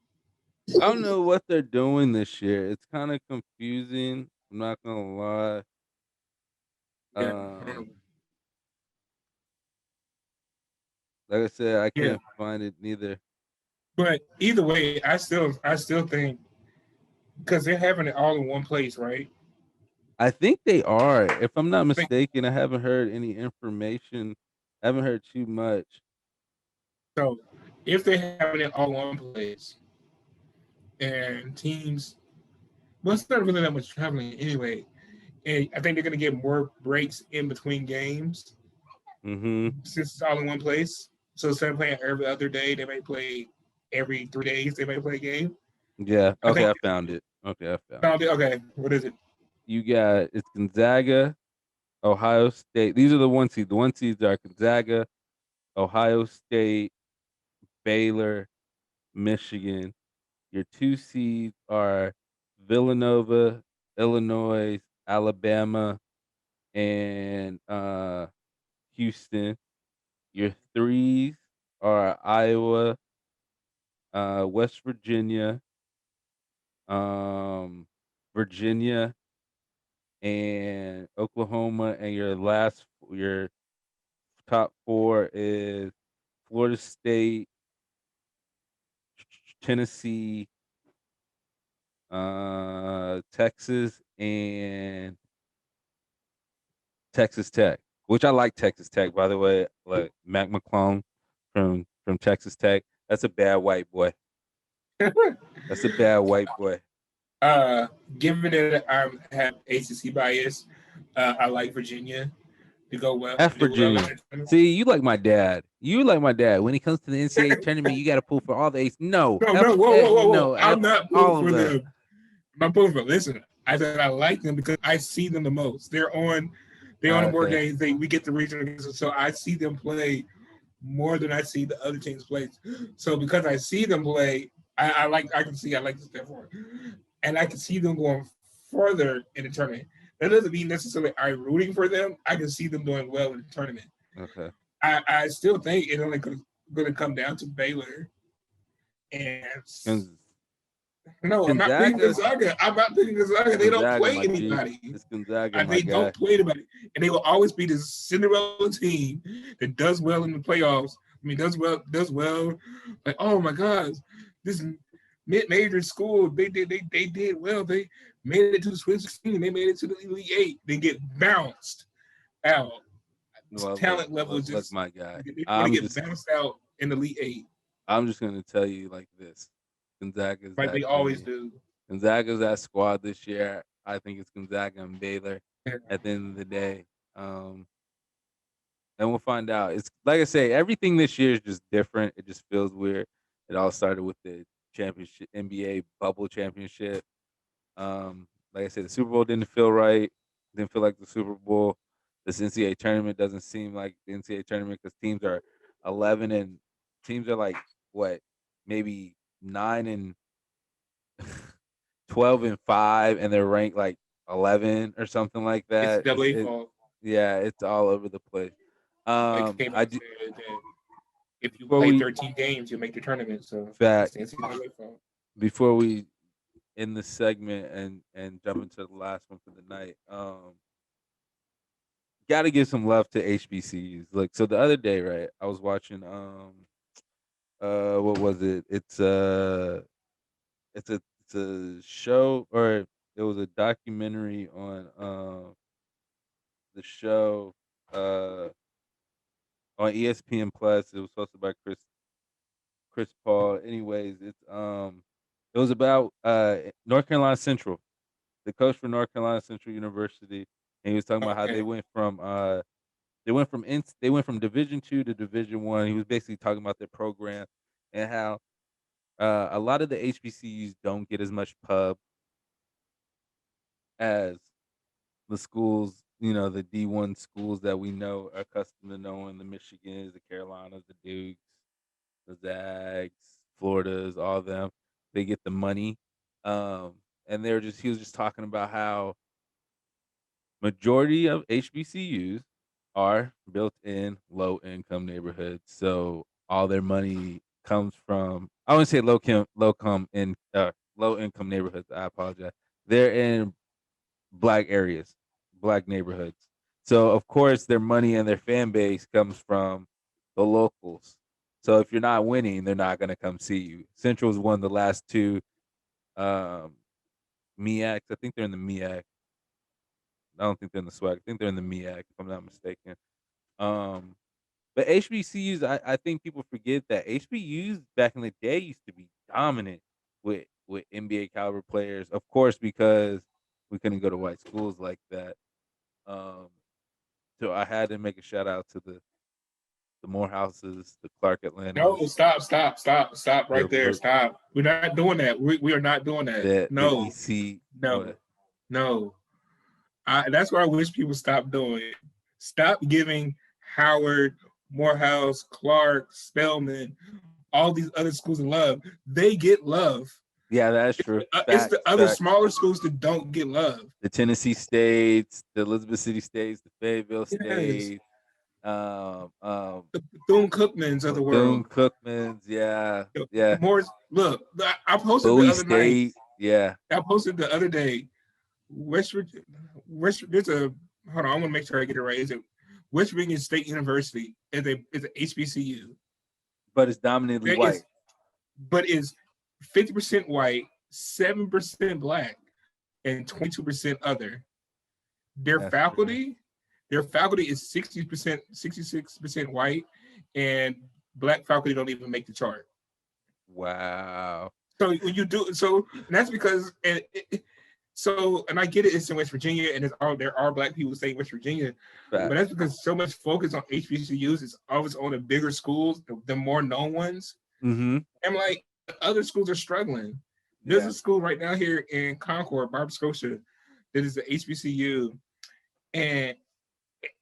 I don't know what they're doing this year. It's kind of confusing. I'm not gonna lie. Yeah, Um, like I said, I yeah. can't find it neither. But either way, I still think because they're having it all in one place, right? I think they are. If I'm not I think mistaken, I haven't heard any information. I haven't heard too much. so. If they're having it all in one place, and teams, well, it's not really that much traveling anyway. And I think they're going to get more breaks in between games Mm-hmm. since it's all in one place. So instead of playing every other day, they may play every 3 days. They may play a game. Yeah. I Okay, think I found it. Okay, I found it. found it. Okay, what is it? You got it's Gonzaga, Ohio State. These are the one seeds. The one seeds are Gonzaga, Ohio State, Baylor, Michigan. Your two seeds are Villanova, Illinois, Alabama, and Houston. Your threes are Iowa, West Virginia, um, Virginia, and Oklahoma. And your top four is Florida State, Tennessee, Texas, and Texas Tech, which I like Texas Tech, by the way. Like Mac McClung from Texas Tech. That's a bad white boy. That's a bad white boy. uh, Given that I have ACC bias, I like Virginia to F do well in Virginia. the tournament. See, you like my dad. You like my dad. When it comes to the NCAA tournament, you got to pull for all the aces. No, No, F, no, whoa, whoa, whoa, whoa! no, F I'm not pulling all of for them. them. I'm not pulling for them. Listen, I said I like them because I see them the most. They're on the more Okay. games. We get the regional games, so I see them play more than I see the other teams play. So because I see them play, I like to step forward, and I can see them going further in the tournament. That doesn't mean necessarily I'm rooting for them. I can see them doing well in the tournament. Okay. I still think it's only going to come down to Baylor. And Gonz- no, I'm not picking Gonzaga. Gonzaga. I'm not picking Gonzaga. They don't Gonzaga, play my G. anybody. It's Gonzaga, my They guy. don't play anybody, and they will always be the Cinderella team that does well in the playoffs. I mean, does well. Like, oh my gosh, this mid-major school, they did well. They made it to the Sweet 16. They made it to the Elite Eight. They get bounced out. Well, Talent level is look, just my guy. they're going to get bounced out in the Elite Eight, I'm just gonna tell you like this: Gonzaga's like that they always team. do. Gonzaga's that squad this year. I think it's Gonzaga and Baylor Yeah. at the end of the day. Um, and we'll find out. It's like I say, everything this year is just different. It just feels weird. It all started with the championship, NBA bubble championship. Like I said, the Super Bowl didn't feel right. Didn't feel like the Super Bowl. This NCAA tournament doesn't seem like the NCAA tournament because teams are 11 and teams are like what, maybe 9 and 12 and 5, and they're ranked like 11 or something like It's that. double A fault. Yeah, it's all over the place. They came out I and do said that if you before play we 13 games, you'll make the tournament. So it's fact the NCAA fault. before we end the segment and jump into the last one for the night. Got to give some love to HBCUs. Like so, the other day, right? I was watching what was it? It's a show, or it was a documentary on the show uh on ESPN Plus. It was hosted by Chris Paul. Anyways, it was about North Carolina Central, the coach for North Carolina Central University, and he was talking about how they Okay. went from They went from Division II to Division I. He was basically talking about their program and how a lot of the HBCUs don't get as much pub as the schools, the D1 schools that we know are accustomed to knowing, the Michigans, the Carolinas, the Dukes, the Zags, Floridas, all of them. They get the money. Um, and he was just talking about how majority of HBCUs are built in low income neighborhoods. So all their money comes from, I wouldn't say low income neighborhoods. I apologize. They're in black areas, black neighborhoods. So of course their money and their fan base comes from the locals. So if you're not winning, they're not going to come see you. Central's won the last two MEACs. I think they're in the MEAC. I don't think they're in the SWAC. I think they're in the MEAC, if I'm not mistaken. But HBCUs, I think people forget that HBCUs back in the day used to be dominant with NBA caliber players. Of course, because we couldn't go to white schools like that. So I had to make a shout out to the Morehouses, the Clark No, Atlantas. stop right there. We're- Stop. We're not doing that. We are not doing that. the No, EC. no, no. That's what I wish people stop doing. Stop giving Howard, Morehouse, Clark, Spelman, all these other schools love. They get love. Yeah, that's true. It's the other Facts. smaller schools that don't get love. The Tennessee States, the Elizabeth City States, the Fayetteville Yes. State, The Bethune-Cookmans of the world. Cookmans, yeah. More. Look, I posted Bowie the other State, night. yeah. I posted the other day. West Virginia. There's a. Hold on, I want to make sure I get it right. Is it West Virginia State University? Is a HBCU, But it's dominantly It white. is- but is 50% white, 7% black, and 22% other. Their That's faculty is 60%, 66% white, and black faculty don't even make the chart. Wow. So when you do and that's because and I get it, it's in West Virginia, and there are black people saying West Virginia, but that's because so much focus on HBCUs is always on the bigger schools, the more known ones. Mm-hmm. And like the other schools are struggling. There's a school right now here in Concord, Nova Scotia, that is the HBCU, and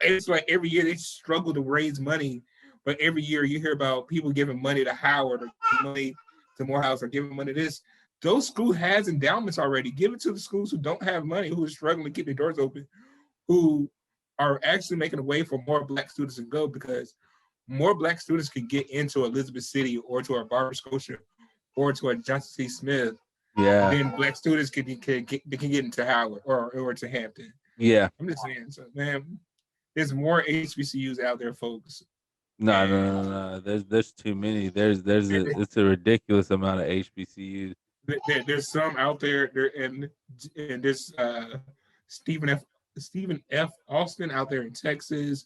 it's like every year they struggle to raise money, but every year you hear about people giving money to Howard or money to Morehouse or giving money to this. Those schools has endowments already. Give it to the schools who don't have money, who are struggling to keep their doors open, who are actually making a way for more black students to go, because more black students can get into Elizabeth City or to our Nova Scotia or to our Johnson C. Smith. Yeah. Then black students can get into Howard or to Hampton. Yeah. I'm just saying, so man, there's more HBCUs out there, folks. No. There's too many. It's a ridiculous amount of HBCUs. There's some out there. And there's Stephen F. Austin out there in Texas,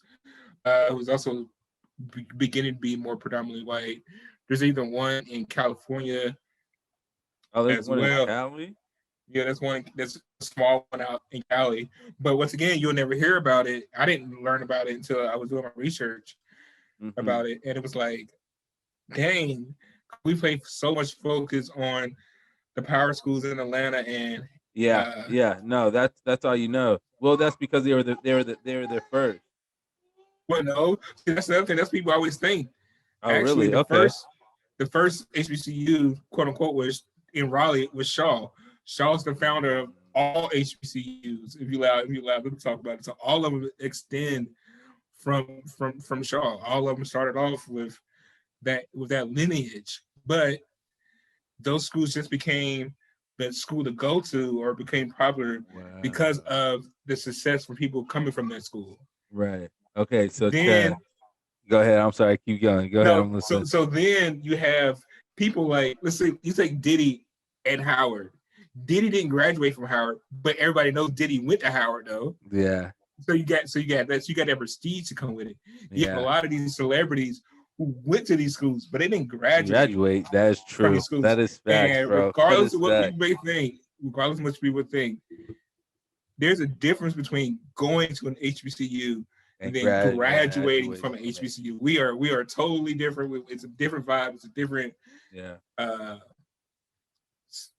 who's also beginning to be more predominantly white. There's even one in California. Oh, there's as one well. in Cali? Yeah, there's a small one out in Cali. But once again, you'll never hear about it. I didn't learn about it until I was doing my research about it. And it was like, dang, we play so much focus on the power schools in Atlanta and no, that's all you know. Well, that's because they were there first. Well, no, that's the other thing. That's what people always think. Oh, Actually, really? Okay. The first HBCU, quote unquote, was in Raleigh was Shaw. Shaw's the founder of all HBCUs. If you allow them to talk about it, so all of them extend from Shaw. All of them started off with that lineage, but those schools just became the school to go to or became popular because of the success from people coming from that school. Right. Okay. So then, go ahead. I'm sorry. Keep going. Go ahead. I'm listening. So then you have people like, let's say you take Diddy and Howard. Diddy didn't graduate from Howard, but everybody knows Diddy went to Howard though. Yeah. So you got that prestige to come with it. You have a lot of these celebrities who went to these schools, but they didn't graduate. That is true. That is facts, and bro. Regardless of what people think, there's a difference between going to an HBCU and then graduating from an HBCU. We are totally different. It's a different vibe. It's a different. Yeah.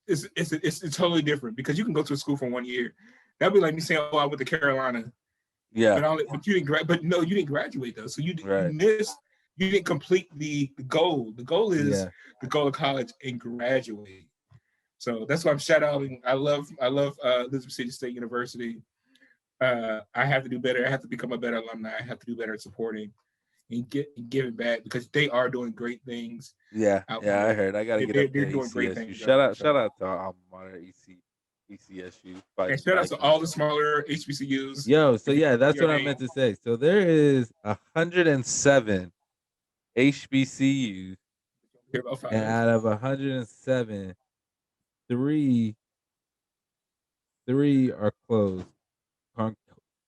It's totally different because you can go to a school for 1 year. That'd be like me saying, "Oh, I went to Carolina." Yeah. But you didn't. But no, you didn't graduate though. So you missed. You didn't complete the goal. The goal is to go to college and graduate. So that's why I'm shout outing. I love Elizabeth City State University. I have to do better. I have to become a better alumni. I have to do better at supporting and giving back because they are doing great things. Yeah, I heard. I gotta get up They're to doing great ECSU. things. Shout out to our alma mater, ECSU. And shout out to all the smaller HBCUs. Yo, so yeah, that's what I meant to say. So there is 107 HBCUs, and out of 107, three are closed.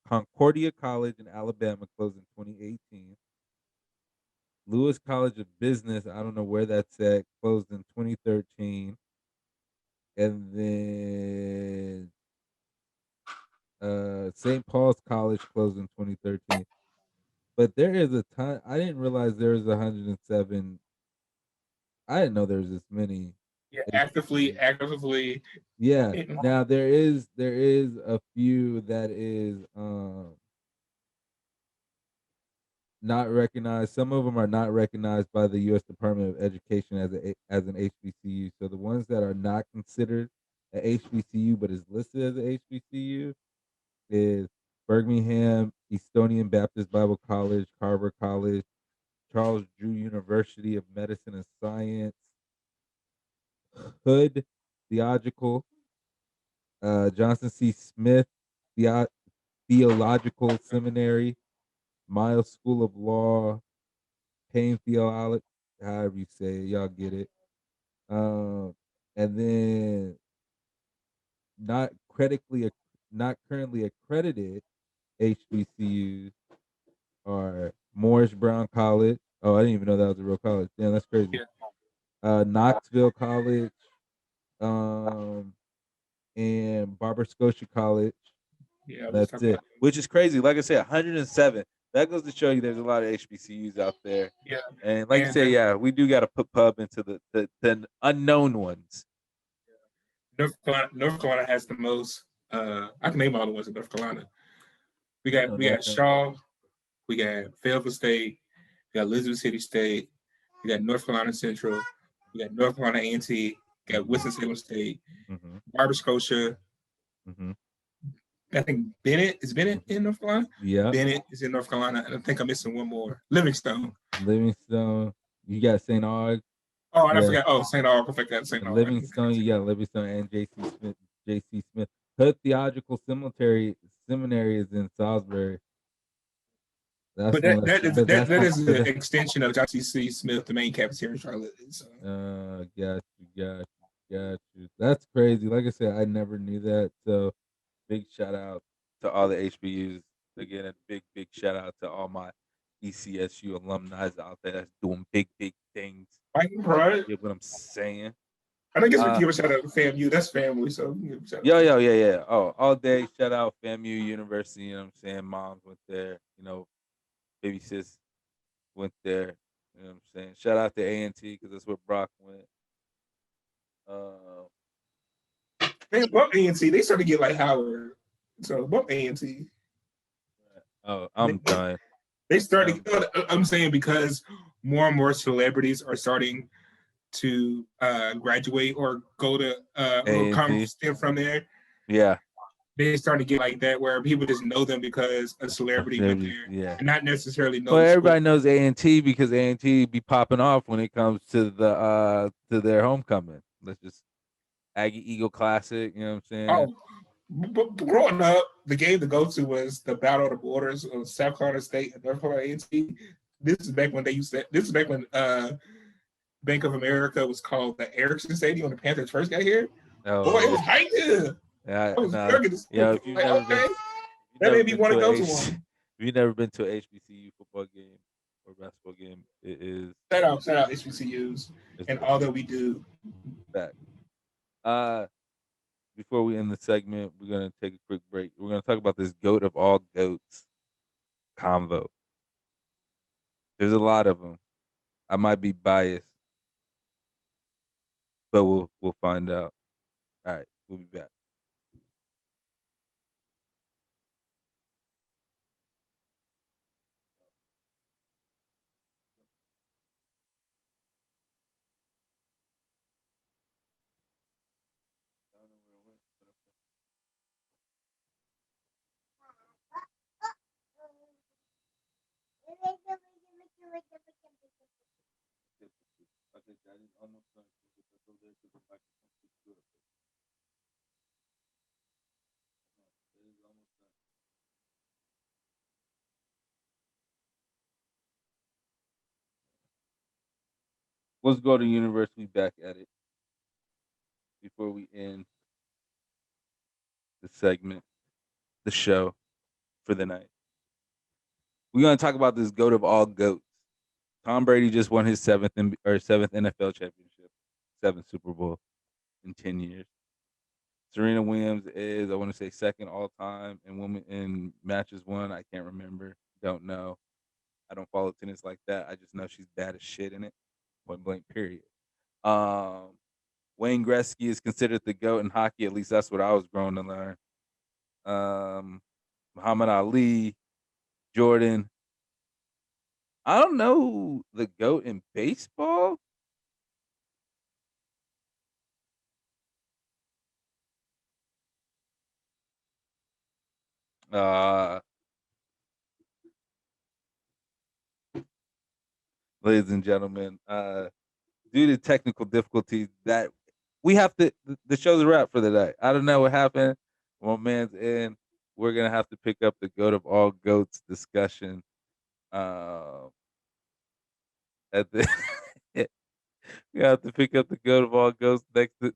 Concordia College in Alabama closed in 2018. Lewis College of Business, I don't know where that's at, closed in 2013. And then St. Paul's College closed in 2013. But there is a ton. I didn't realize there was 107. I didn't know there was this many. Yeah, actively. Yeah. Now there is a few that is not recognized. Some of them are not recognized by the U.S. Department of Education as an HBCU. So the ones that are not considered a HBCU but is listed as a HBCU is Birmingham Estonian Baptist Bible College, Carver College, Charles Drew University of Medicine and Science, Hood Theological, Johnson C. Smith Theological Seminary, Miles School of Law, Payne Theological, however you say it, y'all get it. And then not currently accredited HBCUs are Morris Brown College. Oh, I didn't even know that was a real college. Damn, that's crazy. Knoxville College, and Barber Scotia College. Yeah, that's it. Which is crazy. Like I said, 107. That goes to show you there's a lot of HBCUs out there. Yeah. And like you say, yeah, we do got to put pub into the unknown ones. North Carolina has the most. I can name all the ones in North Carolina. We got Shaw, we got Fayetteville State, we got Elizabeth City State, we got North Carolina Central, we got North Carolina A&T, we got Winston-Salem State, Barber Scotia. I think Bennett in North Carolina. Yeah, Bennett is in North Carolina, and I think I'm missing one more. Livingstone. You got St. Aug. Oh, and I forgot. Oh, St. Aug. I forgot St. Aug. Livingstone. You got Livingstone and J.C. Smith. Hood Theological Seminary is in Salisbury. That is an extension of J.C. Smith, the main campus here in Charlotte. So. Got you. That's crazy. Like I said, I never knew that. So, big shout out to all the HBUs. Again, a big shout out to all my ECSU alumni out there that's doing big things. Right. You get what I'm saying? I think it's we give a shout out to FAMU. That's family. So yeah. Oh, all day shout out FAMU University. You know what I'm saying? Moms went there. You know, baby sis went there. You know what I'm saying? Shout out to A&T because that's where Brock went. Man, bump A&T. They started to get like Howard. So bump A&T. Oh, I'm done. They started. I'm saying because more and more celebrities are starting to graduate or go to or come from there. Yeah. They start to get like that where people just know them because a celebrity went there. Yeah. And not necessarily know. Well, everybody knows A&T because A&T be popping off when it comes to the to their homecoming. Let's just Aggie Eagle Classic, you know what I'm saying? Oh, but growing up, the game to go to was the Battle of the Borders of South Carolina State and North Carolina A&T. This is back when this is back when Bank of America was called the Erickson Stadium when the Panthers first got here. Oh, boy, it was hyped here. Yeah, if you've never been, that made me want to go to one. If you've never been to an HBCU football game or basketball game, it is. Shout out HBCUs and all that we do. Back. Before we end the segment, we're gonna take a quick break. We're gonna talk about this GOAT of all goats. convo. There's a lot of them. I might be biased, but we'll find out. All right, we'll be back. Let's go to university back at it before we end the segment, the show for the night. We're gonna talk about this goat of all goats. Tom Brady just won his seventh NFL championship, seventh Super Bowl in 10 years. Serena Williams is, I want to say, second all time in women in matches won. I can't remember. Don't know. I don't follow tennis like that. I just know she's bad as shit in it. Point blank. Period. Wayne Gretzky is considered the GOAT in hockey. At least that's what I was growing to learn. Muhammad Ali, Jordan. I don't know the GOAT in baseball. Ladies and gentlemen, due to technical difficulties, that we have to. The show's a wrap for the night. I don't know what happened. One man's in. We're gonna have to pick up the goat of all goats discussion. At the we have to pick up the goat of all goats next week.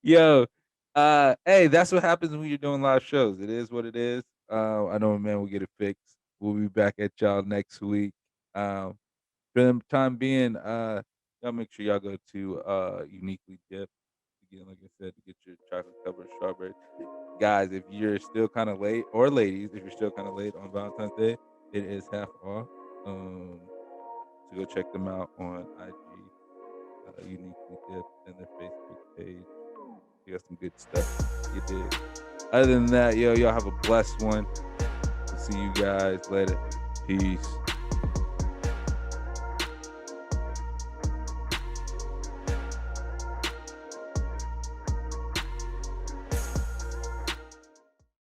Yo, hey, that's what happens when you're doing live shows. It is what it is. I know, man. We'll get it fixed. We'll be back at y'all next week. For the time being, y'all make sure y'all go to Uniquely Dip again, like I said, to get your chocolate covered strawberries. Guys, if you're still kind of late, or ladies, if you're still kind of late on Valentine's Day, it is half off. So go check them out on IG, Uniquely Dip, and their Facebook page. You got some good stuff. You did. Other than that, y'all have a blessed one. We'll see you guys later. Peace.